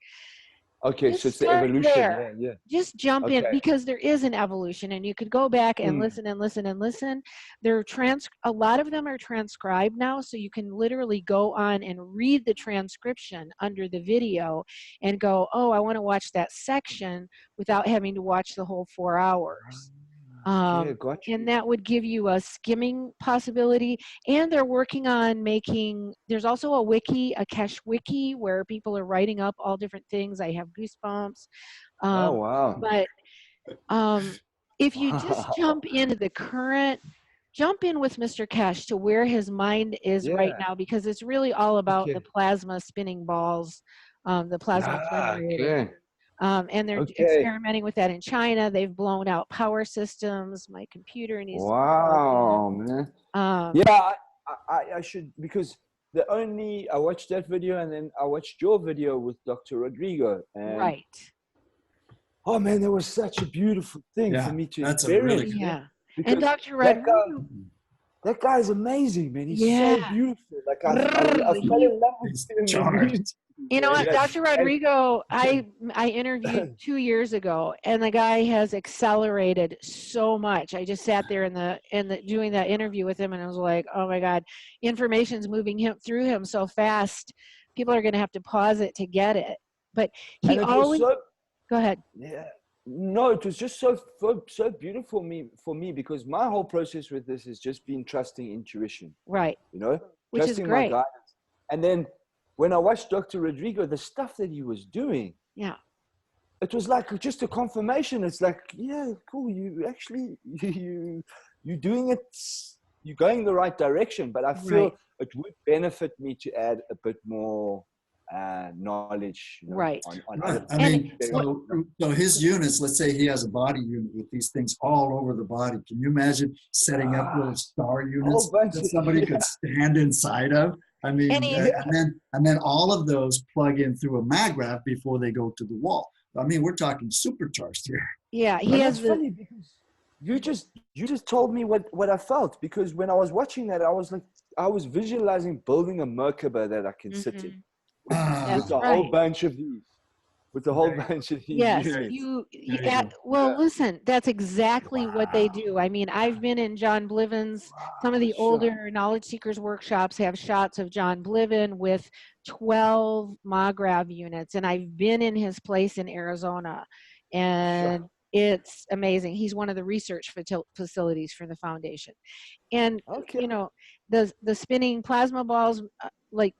Okay, Just so it's the start evolution. there. Yeah. Just jump in, Okay. because there is an evolution, and you could go back and listen and listen and listen. A lot of them are transcribed now, so you can literally go on and read the transcription under the video and go, oh, I want to watch that section without having to watch the whole 4 hours. Yeah, got you. And that would give you a skimming possibility. And they're working on making, there's also a wiki, a keshe wiki, where people are writing up all different things. I have goosebumps. Oh wow. But if you just jump into the current, jump in with Mr. Keshe to where his mind is right now, because it's really all about the plasma spinning balls, the plasma generating. Okay. And they're experimenting with that in China. They've blown out power systems. My computer needs Wow, to man. yeah, I should, because I watched that video, and then I watched your video with Dr. Rodrigo. And right. Oh man, that was such a beautiful thing for me to that's experience. a really Yeah. Because And Dr. Rodrigo. That guy is amazing, man. He's so beautiful. Like I fell in love with him. You know what, Dr. Rodrigo, I interviewed 2 years ago, and the guy has accelerated so much. I just sat there in the doing that interview with him, and I was like, oh my God, information's moving through him so fast. People are going to have to pause it to get it. But he always. Go ahead. Yeah. No, it was just so beautiful for me because my whole process with this has just been trusting intuition. Right. You know, which trusting is great. my guidance. And then when I watched Dr. Rodrigo, the stuff that he was doing, it was like just a confirmation. It's like, yeah, cool. You actually you're doing it. You're going the right direction. But I feel it would benefit me to add a bit more knowledge, you know, on other I mean, so his units, let's say he has a body unit with these things all over the body. Can you imagine setting up little star units that somebody could stand inside of? I mean, and then all of those plug in through a Magrav before they go to the wall. I mean, we're talking supercharged here. Yeah, he has funny because you just told me what I felt, because when I was watching that, I was visualizing building a Merkaba that I can sit in. With a whole bunch of these. With a whole bunch of these. Yes, units. Listen, that's exactly what they do. I mean, I've been in John Bliven's, some of the older knowledge seekers workshops have shots of John Bliven with 12 Magrav units, and I've been in his place in Arizona, and it's amazing. He's one of the research facilities for the foundation. And, you know, the spinning plasma balls, like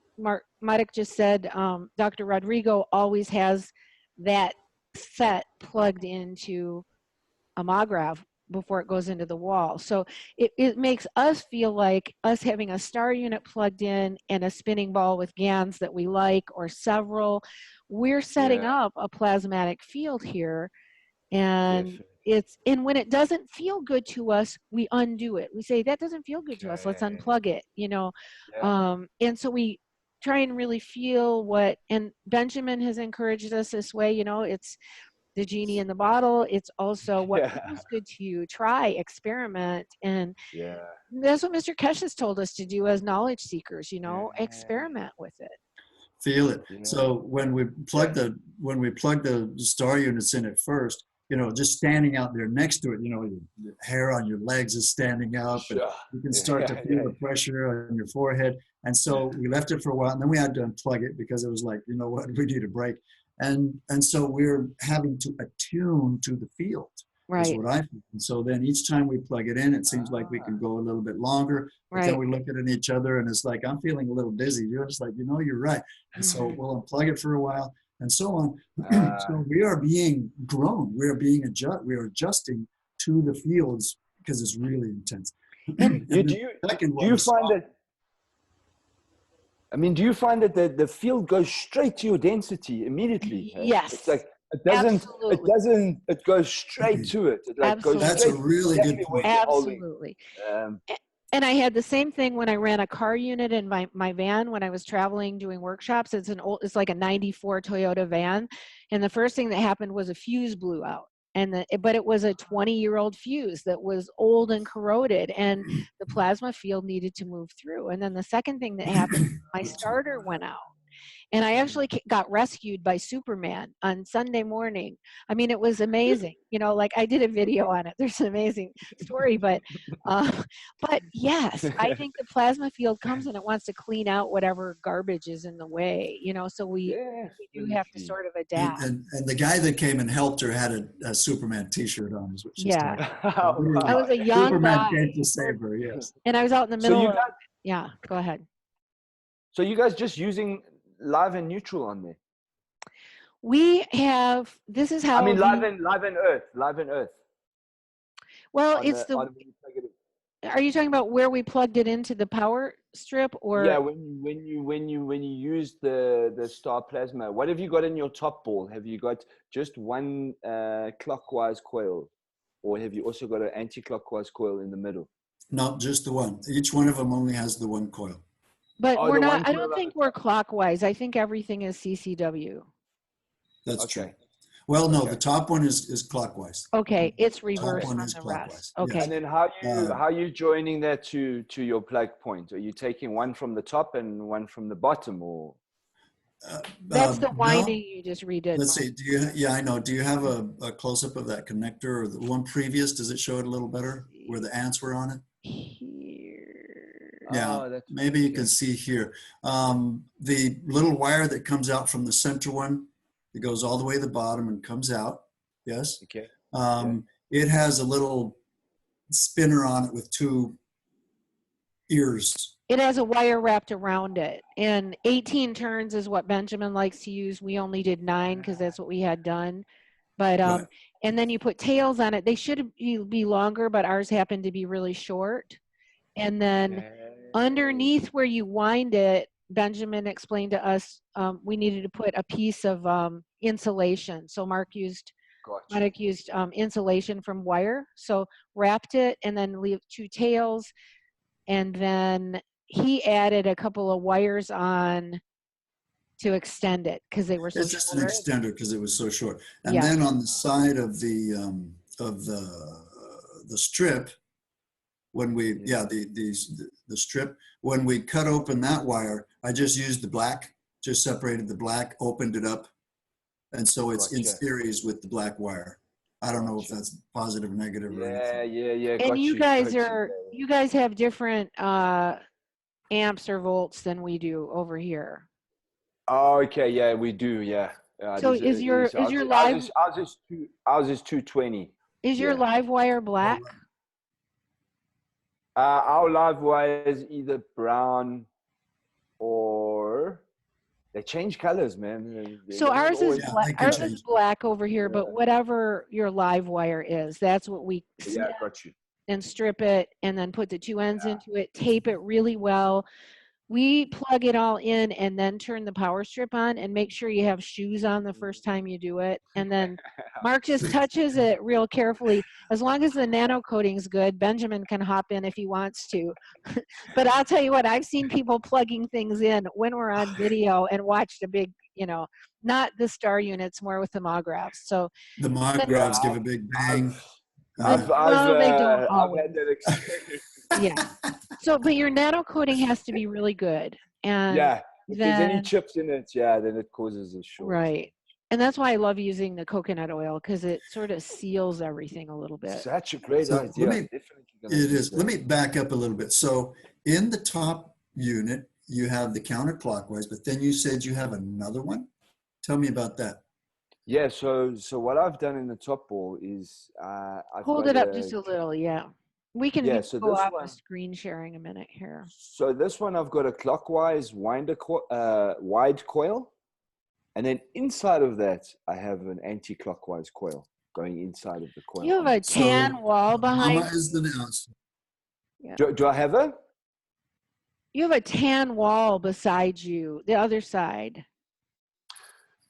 Marek just said, Dr. Rodrigo always has that set plugged into a Magrav before it goes into the wall. So it makes us feel like us having a star unit plugged in and a spinning ball with GANs that we like, or several, we're setting up a plasmatic field here. And when it doesn't feel good to us, we undo it. We say, that doesn't feel good to us. Let's unplug it, you know? And so we try and really feel what, and Benjamin has encouraged us this way, you know, it's the genie in the bottle. It's also what feels good to you. Try, experiment. And that's what Mr. Keshe has told us to do as knowledge seekers, you know, experiment with it. Feel it. So when we plug the star units in at first, you know, just standing out there next to it, you know, the hair on your legs is standing up, and you can start to feel the pressure on your forehead. And so we left it for a while, and then we had to unplug it because it was like, you know what, we need a break. And so we're having to attune to the field, is Right. what I think. And so then each time we plug it in, it seems like we can go a little bit longer. But then we look at each other, and it's like, I'm feeling a little dizzy. You're just like, you know, you're right. And so we'll unplug it for a while, and so on. So we are being grown. We are being we are adjusting to the fields because it's really intense. Do you find that? I mean, do you find that the field goes straight to your density immediately? Yes. It's like it goes straight to it. It like goes That's a really good point. Absolutely. And I had the same thing when I ran a car unit in my van when I was traveling doing workshops. It's like a 94 Toyota van. And the first thing that happened was a fuse blew out. But it was a 20-year-old fuse that was old and corroded, and the plasma field needed to move through. And then the second thing that happened, my starter went out. And I actually got rescued by Superman on Sunday morning. I mean, it was amazing. You know, like I did a video on it. There's an amazing story, but yes, I think the plasma field comes and it wants to clean out whatever garbage is in the way, you know, so we do have to sort of adapt. And the guy that came and helped her had a Superman t-shirt on, is what she's talking about. I was a young Superman guy. came to save her, yes. And I was out in the middle yeah, go ahead. So you guys just using live and neutral on there? This is how I mean, live and earth. Well, are you talking about where we plugged it into the power strip, or? Yeah, when you use the star plasma, what have you got in your top ball? Have you got just one clockwise coil, or have you also got an anti-clockwise coil in the middle? No, just the one. Each one of them only has the one coil. But we're not, I don't think we're clockwise. I think everything is CCW. That's true. Well, no, the top one is clockwise. Okay, it's reversed on the rest. Okay. And then how are you joining that to your plug point? Are you taking one from the top and one from the bottom, or? That's the winding you just redid. Let's see. I know. Do you have a close-up of that connector, or the one previous? Does it show it a little better where the ants were on it? Here. Yeah, maybe you can see here. The little wire that comes out from the center one, it goes all the way to the bottom and comes out. Yes. Okay. It has a little spinner on it with two ears. It has a wire wrapped around it, and 18 turns is what Benjamin likes to use. We only did 9 because that's what we had done. But and then you put tails on it. They should be longer, but ours happened to be really short. And then underneath where you wind it, Benjamin explained to us we needed to put a piece of insulation. So Mark used insulation from wire. So wrapped it and then leave 2 tails, and then he added a couple of wires on to extend it because they were so short. It's just an extender because it was so short. And then on the side of the strip, when we the strip, when we cut open that wire, I just used the black, just separated the black, opened it up, and so it's in series with the black wire. I don't know if that's positive or negative. Yeah. And you guys have different amps or volts than we do over here. Oh, okay. Yeah, we do. Yeah. So is your live? Ours is 220. Is your live wire black? Our live wire is either brown or they change colors, man. So ours is black. Ours is black over here, but whatever your live wire is, that's what we got you. And strip it, and then put the 2 ends into it. Tape it really well. We plug it all in and then turn the power strip on, and make sure you have shoes on the first time you do it. And then Mark just touches it real carefully. As long as the Nano-Coating's good, Benjamin can hop in if he wants to. But I'll tell you what, I've seen people plugging things in when we're on video and watched a big, not the star units, more with the Magravs. So the Magravs give a big bang. They don't always. I've had that experience. Yeah. So, but your Nano-Coating has to be really good. And if there's any chips in it, then it causes a short. Right. And that's why I love using the coconut oil, because it sort of seals everything a little bit. Such a great idea. It is. Let me back up a little bit. So in the top unit, you have the counterclockwise, but then you said you have another one. Tell me about that. Yeah, so what I've done in the top ball is I've Hold got it up just a little, yeah. We can Yeah, so go this off one- the screen sharing a minute here. So this one I've got a clockwise wide coil, and then inside of that I have an anti-clockwise coil going inside of the coil. You have a tan wall behind. Mama is the mouse. Do I have it? You have a tan wall beside you, the other side.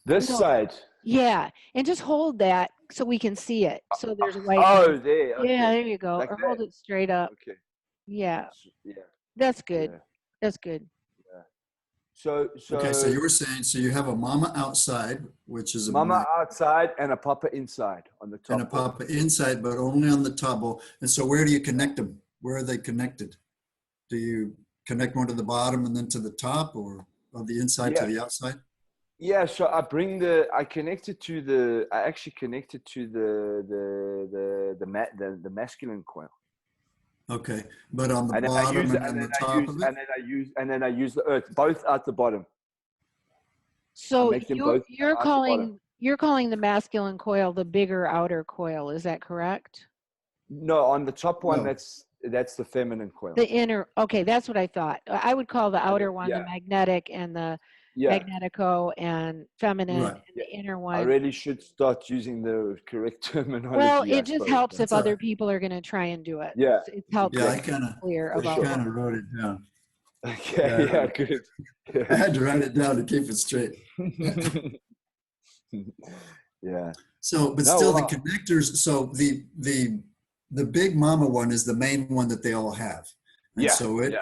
This No. side. Yeah, and just hold that so we can see it. So there's a white. Oh, there. Okay. Yeah, there you go. Like Or hold it straight up. Okay. Yeah, Yeah. that's good. Yeah. That's good. So Okay, so you were saying, so you have a mama outside, which is a mama outside and a papa inside on the top. and a papa inside, but only on the top bowl. And so where do you connect them? Where are they connected? Do you connect one to the bottom and then to the top, or on the inside to the outside? Yeah, so I connect it to the masculine coil. Okay, but on the And then bottom and the top of it? and then I use the earth, both at the bottom. So make them both you're out the bottom. calling the masculine coil the bigger outer coil. Is that correct? No, on the top one, No. that's the feminine coil. The inner. Okay, that's what I thought. I would call the outer one the magnetic and the magnetico and feminine, Right. and the inner one. I really should start using the correct terminology. Well, I it just suppose. helps That's if all other right. people are going to try and do it. Yeah. It helps Yeah, I us be kind clear of about wrote it down. Okay, yeah, good. I had to write it down to keep it straight. Yeah. So, but No, still, wow. the connectors. So the big mama one is the main one that they all have, and so it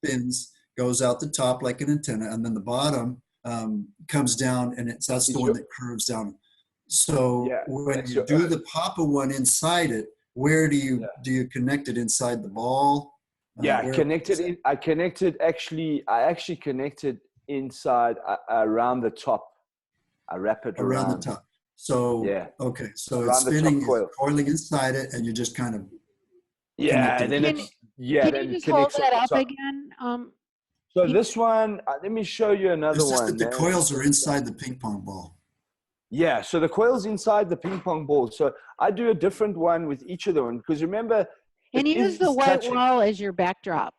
spins, goes out the top like an antenna, and then the bottom comes down, and that's the one that curves down. So when you do the papa one inside it, where do you connect it inside the ball? I actually connected inside around the top. I wrap it around the top. So okay, so it's spinning, it's coiling inside it, and you just kind of and then Can you just hold that up again? So this one, let me show you another it's just one. that the coils are inside the ping pong ball. Yeah, so the coil's inside the ping pong ball. So I do a different one with each of them because remember. And use the white wall as your backdrop.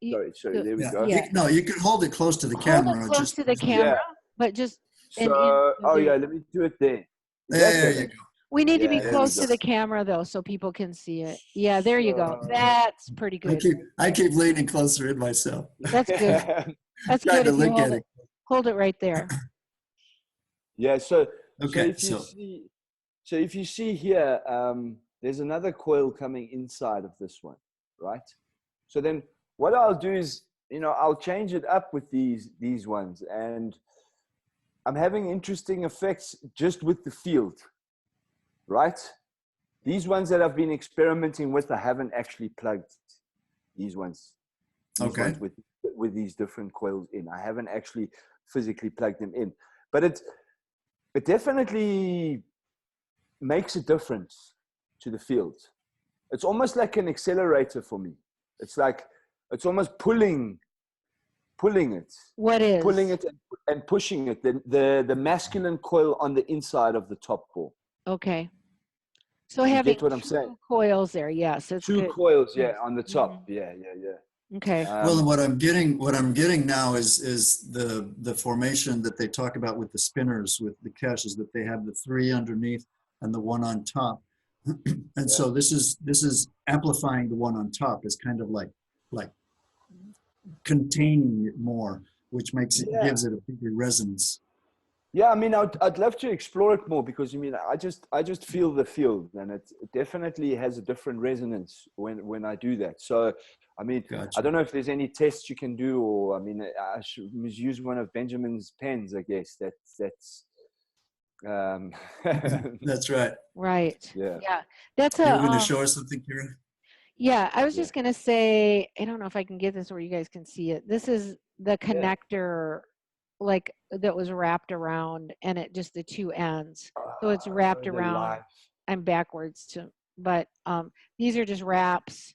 Sorry, there we go. No, you can hold it close to the camera. Hold it close to the camera, but just. So, let me do it there. There you go. We need to be close to the camera though, so people can see it. Yeah, there you go. That's pretty good. I keep leaning closer in myself. That's good. That's Trying good. to look at it. Hold it right there. Yeah. So okay. So if you see here, there's another coil coming inside of this one, right? So then what I'll do is, I'll change it up with these ones, and I'm having interesting effects just with the field, right? These ones that I've been experimenting with, I haven't actually plugged these ones. Okay. Ones with these different coils in. I haven't actually physically plugged them in, but it definitely makes a difference to the field. It's almost like an accelerator for me. It's almost pulling it. What is? Pulling it and pushing it. The masculine coil on the inside of the top ball. Okay. So having what I'm saying? Coils there, yes. It's two good. coils, on the top. Mm-hmm. Yeah. Okay. Well, and what I'm getting now is the formation that they talk about with the spinners, with the keshes, that they have the three underneath and the one on top. And so this is amplifying the one on top. Is kind of like containing it more, which makes it gives it a bigger resonance. Yeah, I mean, I'd love to explore it more because I just feel the field, and it definitely has a different resonance when I do that. So, I mean, Gotcha. I don't know if there's any tests you can do, or I mean, I should use one of Benjamin's pens. I guess that's. That's right. Right. Yeah. That's You're going to show us something, Karen? Yeah, I was just going to say, I don't know if I can get this where you guys can see it. This is the connector, like that was wrapped around, and it just the two ends. So it's wrapped around. I'm backwards but these are just wraps,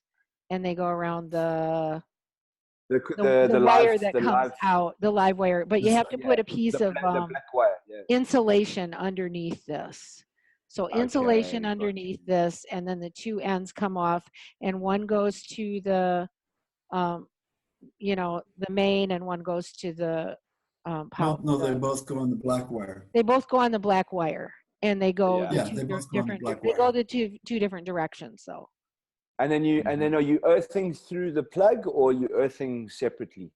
and they go around the the wire that comes live, out, the live wire, but you have to put a piece of the black wire, insulation underneath this. So insulation Okay, underneath this, and then the two ends come off, and one goes to the, you know, the main, and one goes to the power. No, they both go on the black wire. They both go on the black wire, and they go Yeah. the Yeah, two they both go on the different. black They go wire. the two different directions. So. And then are you earthing through the plug, or are you earthing separately?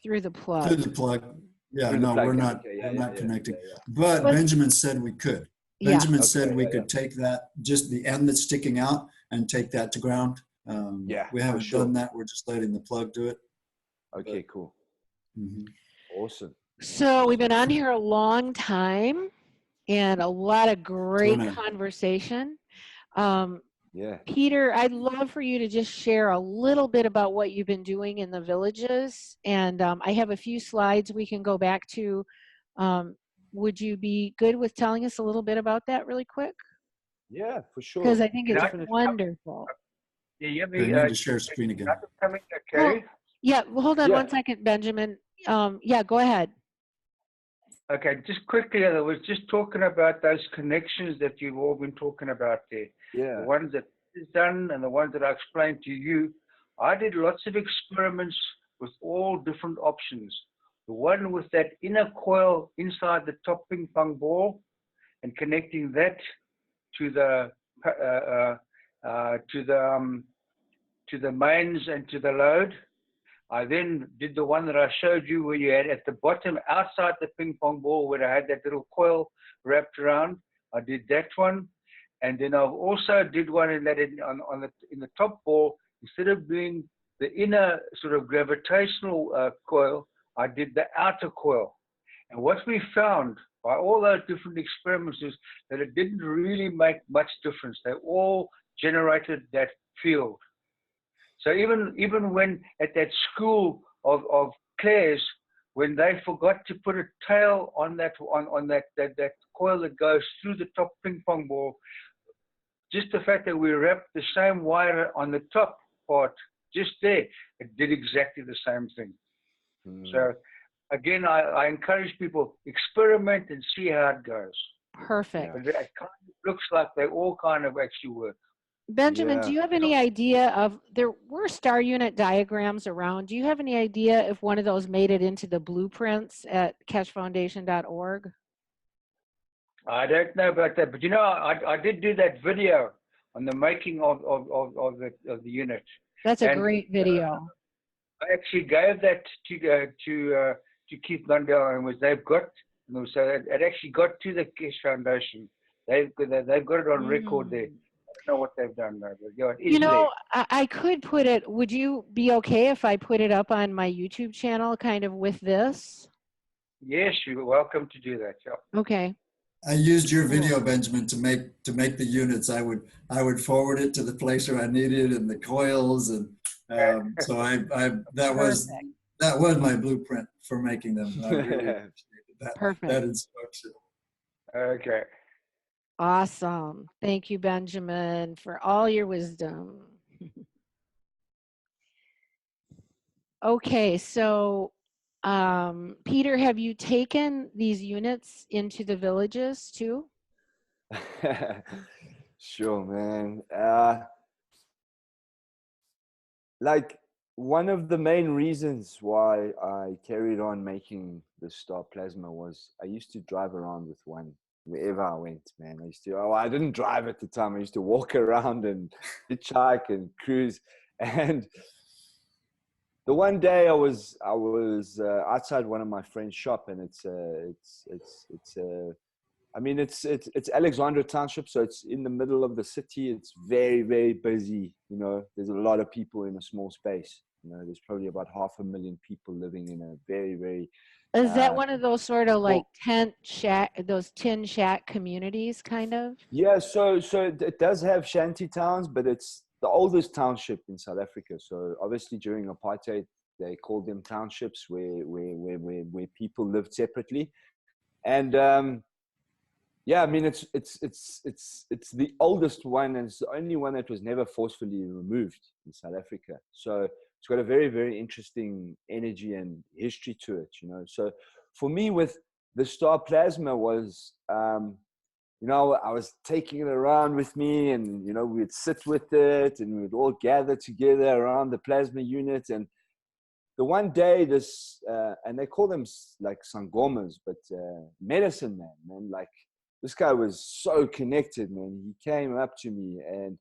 Through the plug. Through the plug. Yeah, Through the no, plug, we're not, okay, we're not connecting. yeah. But Benjamin said we could. Yeah. Benjamin said Okay, we could take that, just the end that's sticking out, and take that to ground. Yeah, We for haven't sure. done that. We're just letting the plug do it. Okay, cool. Awesome. So we've been on here a long time, and a lot of great Tuna. conversation. Yeah. Peter, I'd love for you to just share a little bit about what you've been doing in the villages. And I have a few slides we can go back to. Would you be good with telling us a little bit about that really quick? Yeah, for sure. Because I think it's Definitely. wonderful. Yeah, They need to share screen again. Coming, Cary? Yeah, well, hold on one second, Benjamin. Yeah, go ahead. Okay, just quickly, I was just talking about those connections that you've all been talking about there. Yeah. The ones that is done and the ones that I explained to you. I did lots of experiments with all different options. The one with that inner coil inside the top ping pong ball and connecting that to the mains and to the load. I then did the one that I showed you where you had at the bottom outside the ping pong ball where I had that little coil wrapped around. I did that one. And then I've also did one in that in the top ball, instead of doing the inner sort of gravitational coil, I did the outer coil. And what we found by all those different experiments is that it didn't really make much difference. They all generated that field. So even when at that school of Claire's, when they forgot to put a tail on that coil that goes through the top ping pong ball, just the fact that we wrapped the same wire on the top part, just there, it did exactly the same thing. So again, I encourage people, experiment and see how it goes. Perfect. But it kind of looks like they all kind of actually work. Benjamin, do you have any idea of, there were star unit diagrams around, do you have any idea if one of those made it into the blueprints at keshefoundation.org? I don't know about that, but you know, I did do that video on the making of the unit. That's a great video. I actually gave that to Keith Lundell, and they've got, so it actually got to the Keshe Foundation. They've got it on record there. I don't know what they've done though, but yeah, you know, I could put it, would you be okay if I put it up on my YouTube channel kind of with this? Yes, you're welcome to do that. Yeah. Okay. I used your video, Benjamin, to make the units. I would forward it to the place where I needed and the coils, and so that was my blueprint for making them. I really appreciated that instruction. Okay. Awesome. Thank you, Benjamin, for all your wisdom. Okay, so Peter, have you taken these units into the villages too? Sure, man. Like, one of the main reasons why I carried on making the star plasma was I used to drive around with one wherever I went, man. I didn't drive at the time. I used to walk around and hitchhike and cruise. And the one day I was outside one of my friend's shop, and it's Alexandra Township, so it's in the middle of the city. It's very, very busy. You know, there's a lot of people in a small space. You know, there's probably about 500,000 people living in a very, very. Is that one of those sort of like tent shack, those tin shack communities, kind of? Yeah, so it does have shanty towns, but it's the oldest township in South Africa. So obviously during apartheid, they called them townships where people lived separately, and yeah, I mean it's the oldest one, and it's the only one that was never forcefully removed in South Africa. So it's it's got a very, very interesting energy and history to it, you know. So for me, with the star plasma was, you know, I was taking it around with me, and, you know, we'd sit with it and we'd all gather together around the plasma unit. And the one day this, and they call them like sangomas, but medicine man, like this guy was so connected, man. He came up to me and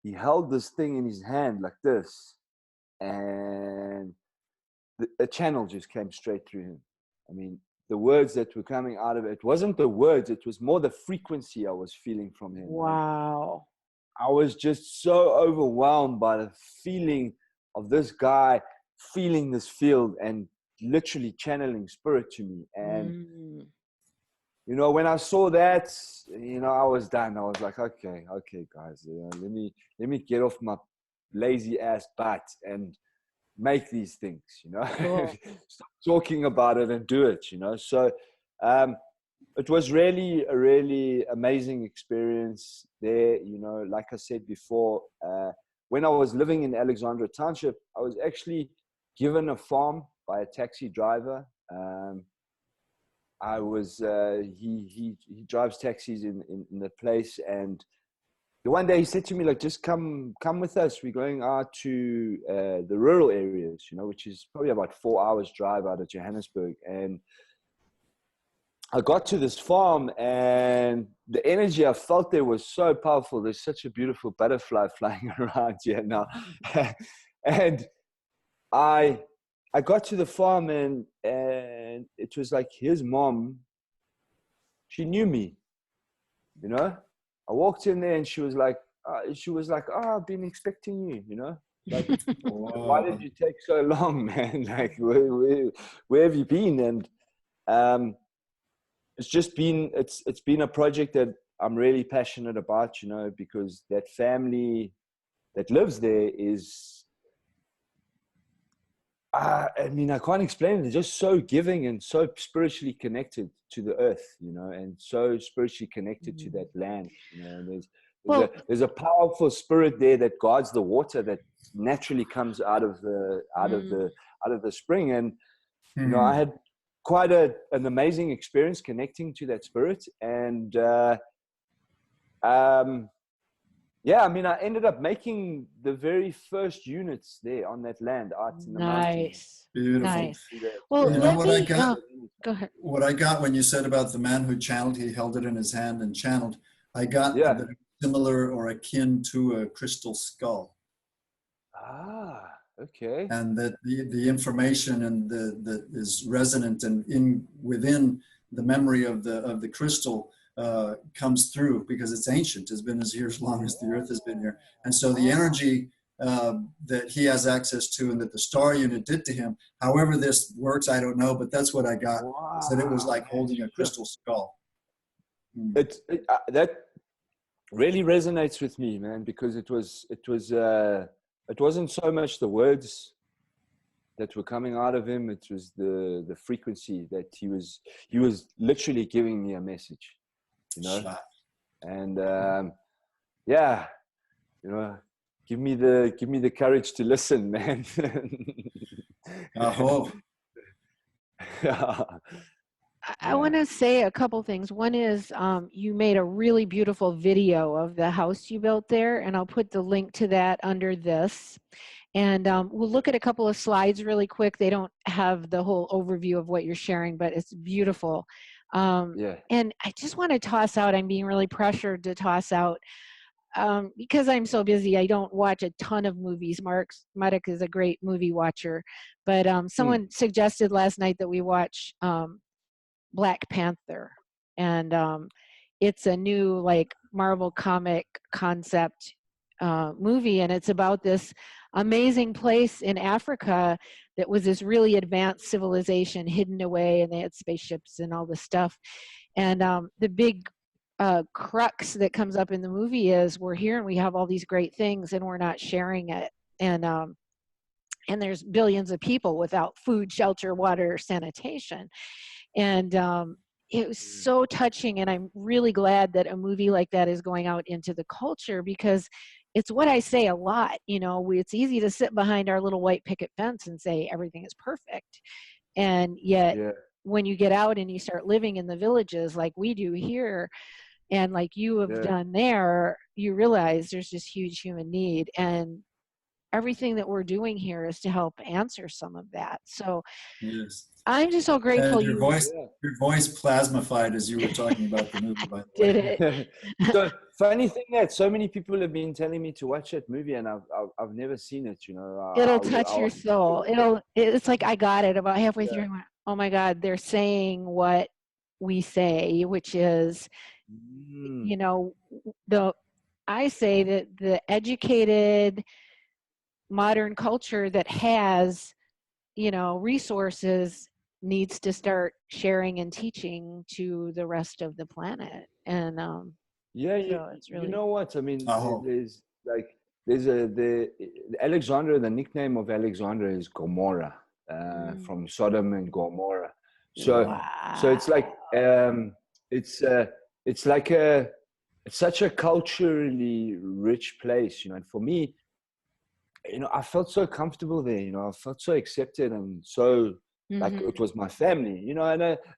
he held this thing in his hand like this, and a channel just came straight through him. I mean, the words that were coming out of it wasn't the words, it was more the frequency I was feeling from him. Wow. I was just so overwhelmed by the feeling of this guy feeling this field and literally channeling spirit to me. And you know, when I saw that, you know, I was done. I was like, okay guys, you know, let me get off my lazy ass butt and make these things, you know. Cool. Stop talking about it and do it, you know. So it was really a really amazing experience there, you know. Like I said before, when I was living in Alexandra Township, I was actually given a farm by a taxi driver. I was he drives taxis in the place, and the one day he said to me, like, just come with us. We're going out to the rural areas, you know, which is probably about 4 hours drive out of Johannesburg. And I got to this farm, and the energy I felt there was so powerful. There's such a beautiful butterfly flying around here now. And I got to the farm, and it was like his mom, she knew me, you know. I walked in there and she was like, oh, I've been expecting you, you know. Like, why did you take so long, man? Like, where have you been? And it's just been, it's been a project that I'm really passionate about, you know, because that family that lives there is, I mean, I can't explain it. They're just so giving and so spiritually connected to the earth, you know, and so spiritually connected to that land, you know. And there's a powerful spirit there that guards the water that naturally comes out of the spring. And you know, I had quite an amazing experience connecting to that spirit. And yeah, I mean, I ended up making the very first units there on that land out in the mountains. Beautiful. Nice. Well, you know what I got? Go ahead. What I got when you said about the man who channeled, he held it in his hand and channeled. I got that it's similar or akin to a crystal skull. Ah, okay. And that the information and that is resonant and within the memory of the crystal comes through, because it's ancient. It's been here as long as the earth has been here. And so the energy that he has access to and that the star unit did to him, however this works, I don't know, but that's what I got. Wow. Is that it was like holding a crystal skull. That really resonates with me, man, because it wasn't so much the words that were coming out of him. It was the frequency that he was literally giving me a message, you know. And yeah, you know, give me the courage to listen, man. I hope. I want to say a couple things. One is you made a really beautiful video of the house you built there, and I'll put the link to that under this. And we'll look at a couple of slides really quick. They don't have the whole overview of what you're sharing, but it's beautiful. And I just want to toss out, I'm being really pressured to toss out, because I'm so busy, I don't watch a ton of movies. Marek is a great movie watcher, but someone suggested last night that we watch Black Panther, and it's a new like Marvel comic concept movie, and it's about this amazing place in Africa that was this really advanced civilization hidden away, and they had spaceships and all this stuff. And the big crux that comes up in the movie is we're here and we have all these great things and we're not sharing it, and there's billions of people without food, shelter, water, sanitation. And it was so touching, and I'm really glad that a movie like that is going out into the culture, because it's what I say a lot, you know, it's easy to sit behind our little white picket fence and say everything is perfect. And yet when you get out and you start living in the villages like we do here, and like you have done there, you realize there's this huge human need. And everything that we're doing here is to help answer some of that. So yes. I'm just so grateful Your voice plasmified as you were talking about the movie, by the did way. it. So funny thing that so many people have been telling me to watch that movie, and I've never seen it. You know, It'll touch your soul. It's like I got it about halfway through. I went, oh my God, they're saying what we say, which is, you know, I say that the educated modern culture that has, you know, resources needs to start sharing and teaching to the rest of the planet. And so it's really, you know what I mean. There's the Alexandra. The nickname of Alexandra is Gomorrah, from Sodom and Gomorrah. So so it's like it's like it's such a culturally rich place, you know. And for me, you know, I felt so comfortable there. You know, I felt so accepted and so like it was my family. You know,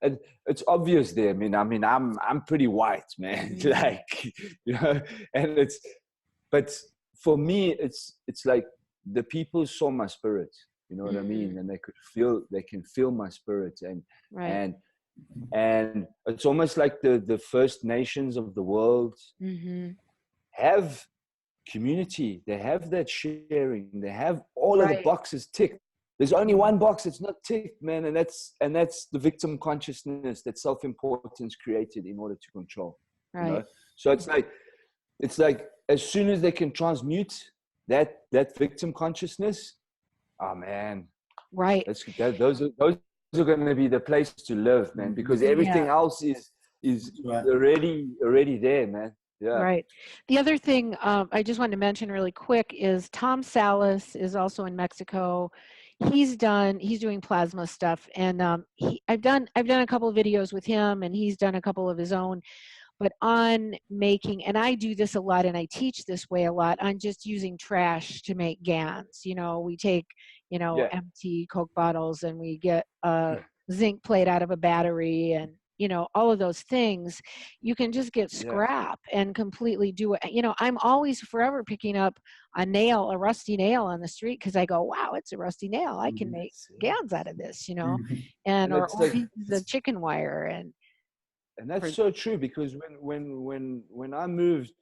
and it's obvious there. I mean, I'm pretty white, man. Like, you know, and but for me, it's like the people saw my spirit. You know what I mean? And they can feel my spirit, and it's almost like the First Nations of the world have community. They have that sharing. They have all of the boxes ticked. There's only one box that's not ticked, man, and that's the victim consciousness that self-importance created in order to control. You know? So it's like as soon as they can transmute that victim consciousness, oh man, those are going to be the place to live, man, because everything else is already there, man. Yeah. Right. The other thing I just wanted to mention really quick is Tom Salas is also in Mexico. He's doing plasma stuff, and I've done a couple of videos with him, and he's done a couple of his own. But on making, and I do this a lot, and I teach this way a lot, on just using trash to make GANs. You know, we take, you know, empty Coke bottles, and we get a zinc plate out of a battery, and, you know, all of those things. You can just get scrap and completely do it. You know, I'm always forever picking up a rusty nail on the street, because I go, wow, it's a rusty nail. I can make GANs out of this, you know, and or pieces of chicken wire. And that's so true, because when I moved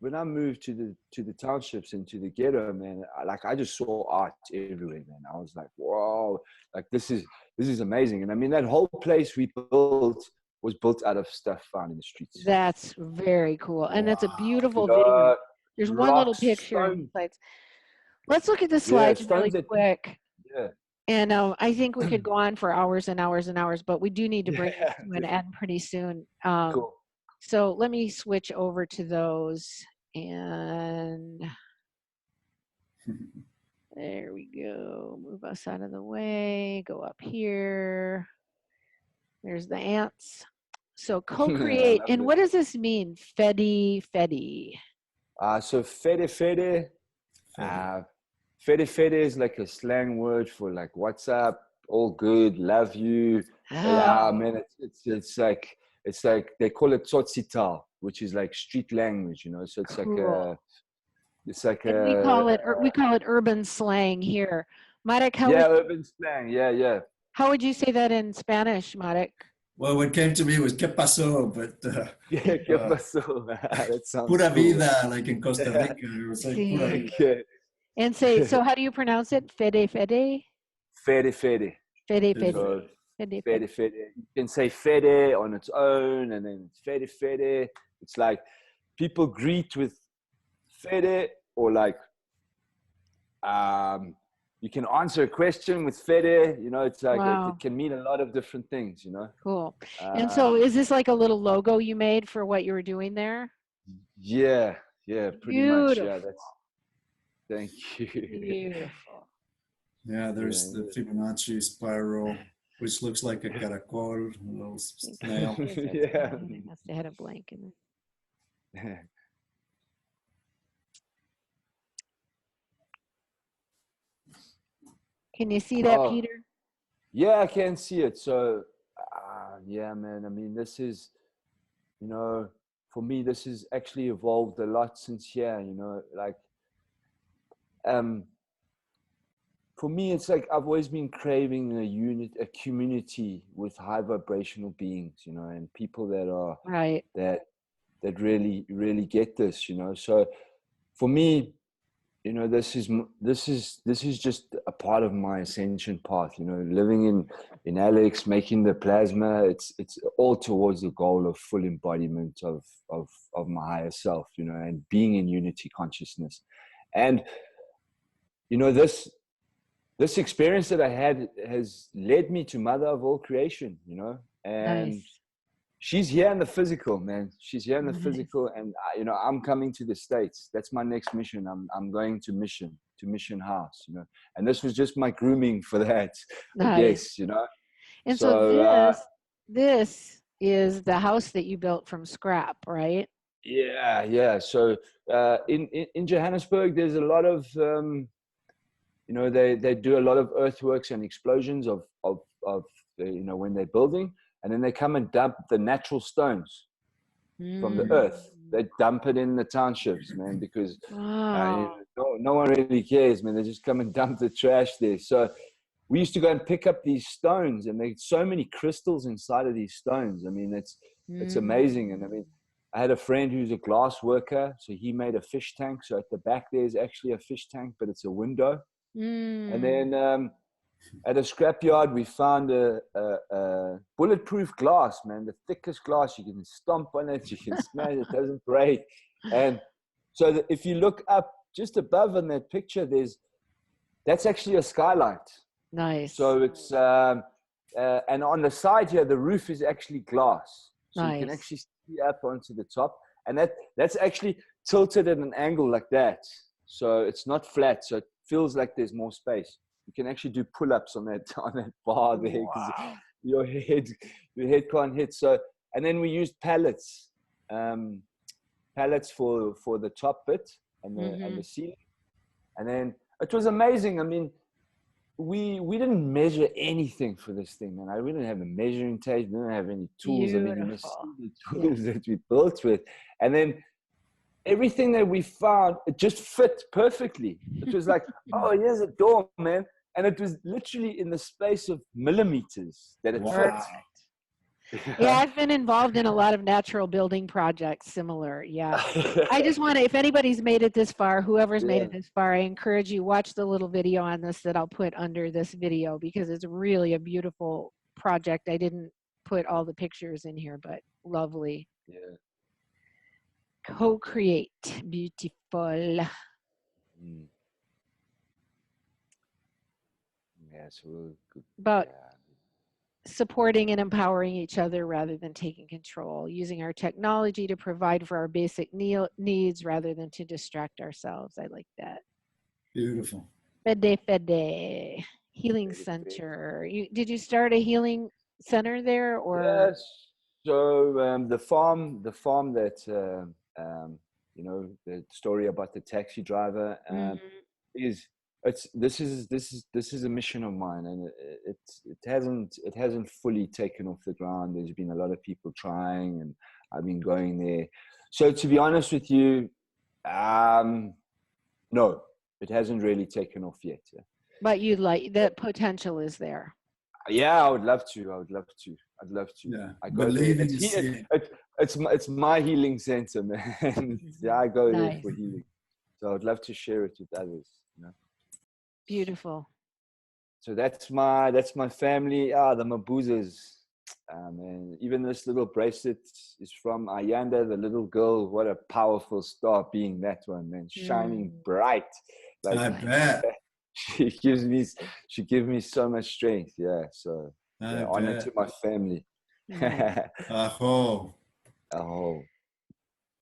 to the townships and to the ghetto, man, I just saw art everywhere, man. I was like, wow, like this is amazing. And I mean, that whole place we built was built out of stuff found in the streets. That's very cool, and that's a beautiful video. There's one little picture in the slides. Let's look at the slides really quick. Yeah. And I think we could go on for hours and hours and hours, but we do need to bring it to an end pretty soon. Cool. So let me switch over to those, and there we go. Move us out of the way. Go up here. There's the ants. So co-create. And what does this mean? Fede. So fede. Fede is like a slang word for like, what's up, all good, love you. Yeah, man, it's like they call it tsotsital, which is like street language, you know. So it's cool. We call it urban slang here. Marek, urban slang. Yeah. How would you say that in Spanish, Marek? Well, what came to me was "qué pasó," but "qué pasó." That sounds pura cool. Vida, like in Costa Rica. It was like pura vida. And say, so how do you pronounce it? Fede. Fede. Fede. You can say fede on its own, and then it's fede. It's like people greet with fede, or like you can answer a question with fede. You know, it's like it can mean a lot of different things. You know. Cool. And so, is this like a little logo you made for what you were doing there? Yeah, pretty much. Yeah, that's. Thank you. Beautiful. Yeah, there's the Fibonacci spiral, which looks like a caracol, a little snail. Yeah. It must have had a blank in it. Can you see that, Oh, Peter? yeah, I can see it. So, yeah, man. I mean, this is, you know, for me, this has actually evolved a lot since here. You know, like, for me, it's like I've always been craving a community with high vibrational beings. You know, and people that are Right. that really get this. You know, so for me, you know, this is just a part of my ascension path. You know, living in Alex, making the plasma, it's all towards the goal of full embodiment of my higher self. You know, and being in unity consciousness. And you know, this experience that I had has led me to Mother of all creation. You know, and Nice. she's here in the physical, man. She's here in the Nice. physical, and you know, I'm coming to the States. That's my next mission. I'm going to Mission House, you know. And this was just my grooming for that, I Nice. guess, you know. And so this is the house that you built from scrap, right? Yeah. So in Johannesburg, there's a lot of you know, they do a lot of earthworks and explosions of you know, when they're building. And then they come and dump the natural stones from the earth. They dump it in the townships, man, because Wow. no one really cares, man. They just come and dump the trash there. So we used to go and pick up these stones, and there's so many crystals inside of these stones. I mean, it's amazing. And I mean, I had a friend who's a glass worker, so he made a fish tank. So at the back there's actually a fish tank, but it's a window. And then at a scrapyard, we found a bulletproof glass, man, the thickest glass. You can stomp on it, you can smash it, doesn't break. And so if you look up just above in that picture, that's actually a skylight. Nice. So it's, and on the side here, the roof is actually glass. So you can actually see up onto the top. And that's actually tilted at an angle like that. So it's not flat. So it feels like there's more space. You can actually do pull-ups on that bar there because your head can't hit. So, and then we used pallets for the top bit and the ceiling. And then it was amazing. I mean, we didn't measure anything for this thing, man. We didn't have a measuring tape. We didn't have any tools. Beautiful. I mean, you must see the tools that we built with. And then everything that we found, it just fit perfectly. It was like, oh, here's a door, man. And it was literally in the space of millimeters that it fit. Yeah, I've been involved in a lot of natural building projects similar. Yeah. I just want to, if anybody's made it this far, whoever's made it this far, I encourage you, watch the little video on this that I'll put under this video because it's really a beautiful project. I didn't put all the pictures in here, but lovely. Yeah. Co-create. Beautiful. Yeah, so About supporting and empowering each other rather than taking control, using our technology to provide for our basic needs rather than to distract ourselves. I like that. Beautiful. Fede. Healing center. Did you start a healing center there, or? Yes. So the farm that you know, the story about the taxi driver this is a mission of mine, and it hasn't fully taken off the ground. There's been a lot of people trying, and I've been going there. So to be honest with you, no, it hasn't really taken off yet. Yeah. But you'd like, that potential is there. Yeah, I would love to. I'd love to. Yeah, I go there. It's my healing center, man. Yeah, I go there for healing. So I'd love to share it with others. You know? Beautiful. So that's my family. The Mabuzas. And even this little bracelet is from Ayanda, the little girl. What a powerful star being that one, man. Shining bright. Like, I bet. She gives me so much strength. Yeah. So honor to my family. Aho. Aho.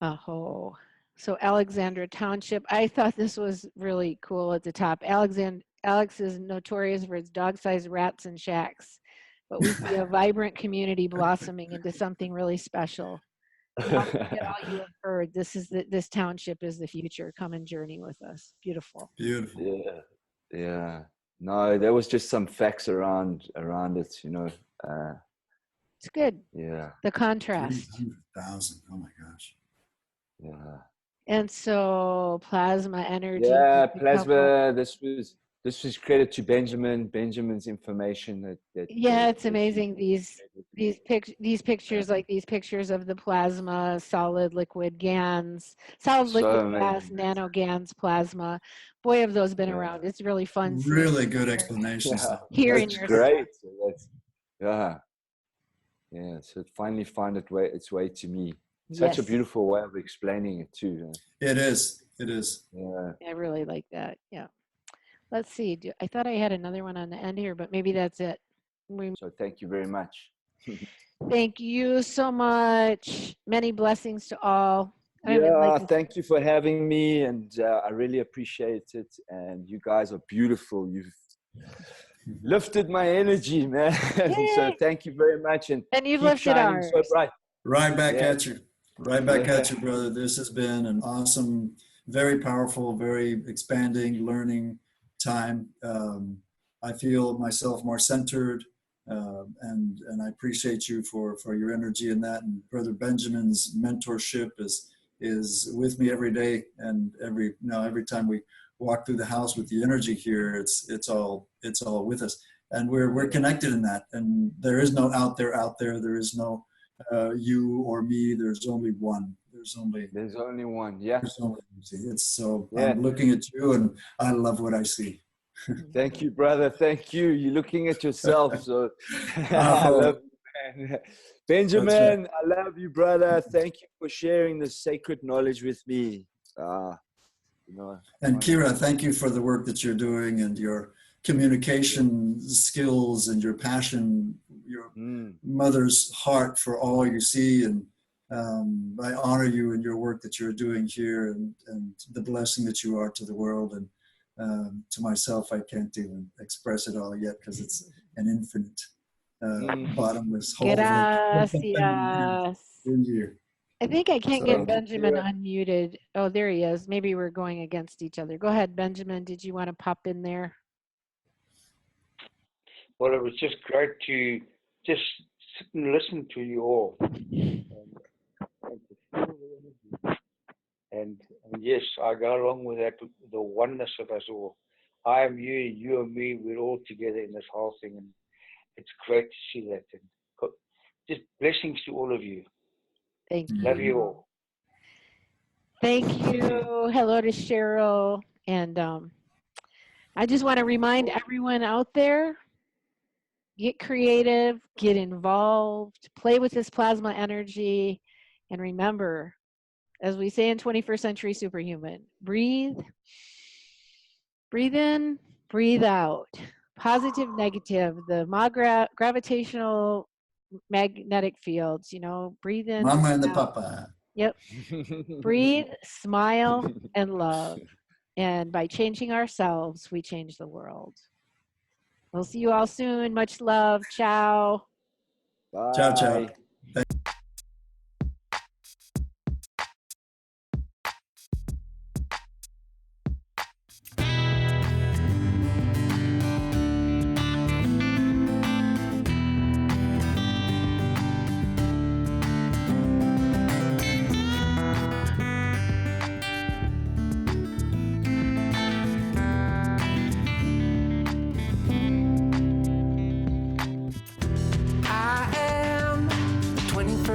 Aho. So Alexandra Township, I thought this was really cool at the top. Alex is notorious for its dog-sized rats and shacks, but we see a vibrant community blossoming into something really special. Don't forget all you have heard. This township is the future. Come and journey with us. Beautiful. Beautiful. Yeah. No, there was just some facts around it, you know. It's good. Yeah. The contrast. 300,000. Oh my gosh. Yeah. And so plasma energy. Yeah, plasma. This was credit to Benjamin's information. Yeah, it's amazing. These pictures, like these pictures of the plasma, solid, liquid, GANs, solid, liquid, gas, nano GANs, plasma. Boy, have those been around. It's really fun. Really good explanations. Yeah, Hearing that's your great. Yeah. So it finally found its way to me. Such a beautiful way of explaining it too. It is. Yeah. I really like that. Yeah. Let's see. I thought I had another one on the end here, but maybe that's it. So thank you very much. Thank you so much. Many blessings to all. Thank you for having me, and I really appreciate it. And you guys are beautiful. You've lifted my energy, man. So thank you very much, and you've keep lifted ours. so bright. Right back at you. Right back at you, brother. This has been an awesome, very powerful, very expanding, learning time. I feel myself more centered, and I appreciate you for your energy in that. And Brother Benjamin's mentorship is with me every day, and every time we walk through the house with the energy here, it's all with us, and we're connected in that. And there is no out there. There is no you or me. There's only one. There's only one. Yeah. I'm looking at you, and I love what I see. Thank you, brother. Thank you. You're looking at yourself. So I love you, man. Benjamin, right. I love you, brother. Thank you for sharing this sacred knowledge with me. And Kira, thank you for the work that you're doing, and your communication skills, and your passion, your mother's heart for all you see. And I honor you in your work that you're doing here, and the blessing that you are to the world. And to myself, I can't even express it all yet, because it's an infinite, bottomless hole. Gracias. I think I can't get Benjamin unmuted. Oh, there he is. Maybe we're going against each other. Go ahead, Benjamin. Did you want to pop in there? Well, it was just great to just sit and listen to you all. And yes, I go along with that, the oneness of us all. I am you, you are me, we're all together in this whole thing. And it's great to see that. And just blessings to all of you. Thank you. Love you all. Thank you. Hello to Cheryl. And I just want to remind everyone out there, get creative, get involved, play with this plasma energy, and remember, as we say in 21st Century Superhuman, breathe in, breathe out. Positive, negative, the gravitational magnetic fields, breathe in. Mama and the papa. Yep. Breathe, smile, and love. And by changing ourselves, we change the world. We'll see you all soon. Much love. Ciao. Bye. Ciao, ciao.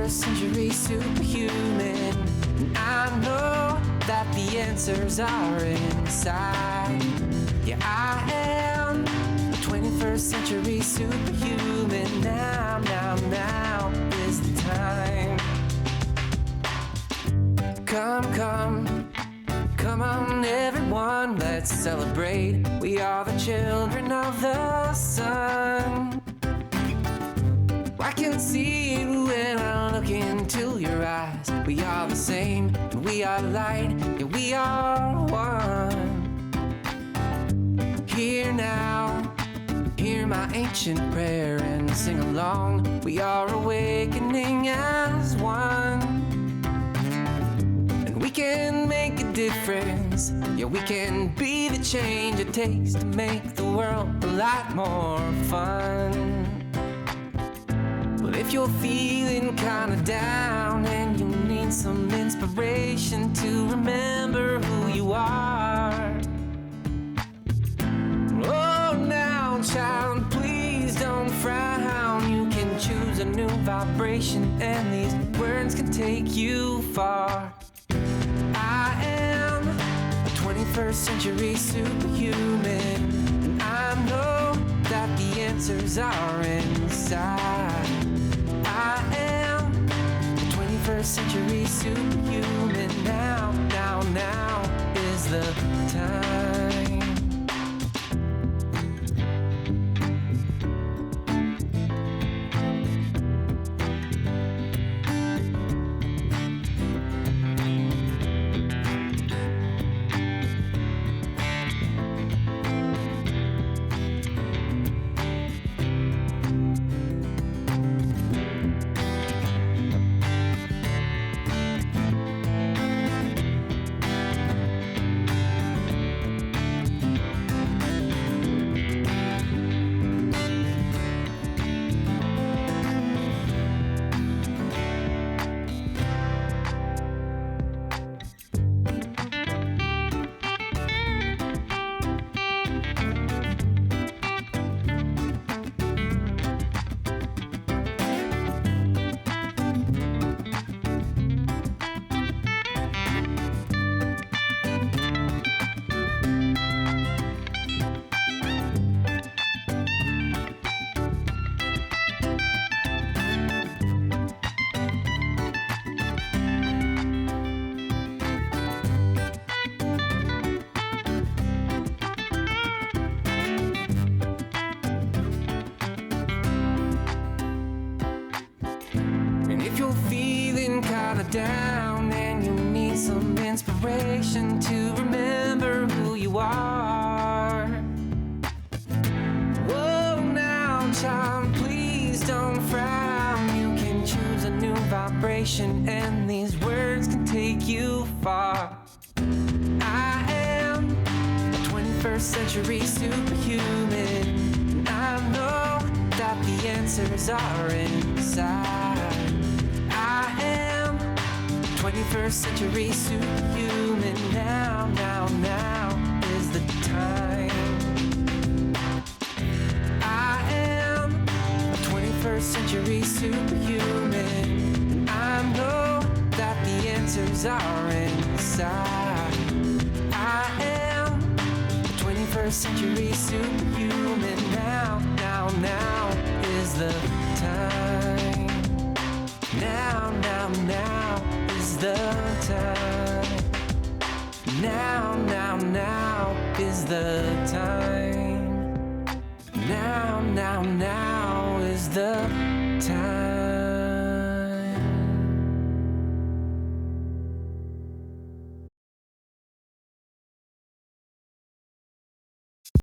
Century superhuman, and I know that the answers are inside. Yeah, I am a 21st century superhuman. Now is the time. Come on everyone, let's celebrate. We are the children of the sun. I can see it when I look into your eyes. We are the same, and we are light, and we are one. Here now, hear my ancient prayer and sing along. We are awakening as one, and we can make a difference. Yeah, we can be the change it takes to make the world a lot more fun. But if you're feeling kinda down and you need some inspiration to remember who you are, oh, now, child, please don't frown. You can choose a new vibration, and these words can take you far. I am a 21st century superhuman, and I know that the answers are inside. I am a 21st century superhuman. Now is the time. Down and you need some inspiration to remember who you are. Whoa, now, child, please don't frown. You can choose a new vibration, and these words can take you far. I am a 21st century superhuman. I know that the answers are inside. I am 21st century superhuman. Now is the time. I am a 21st century superhuman. I know that the answers are inside. I am a 21st century superhuman. Now is the time. Now is the time. Now is the time. Now is the time.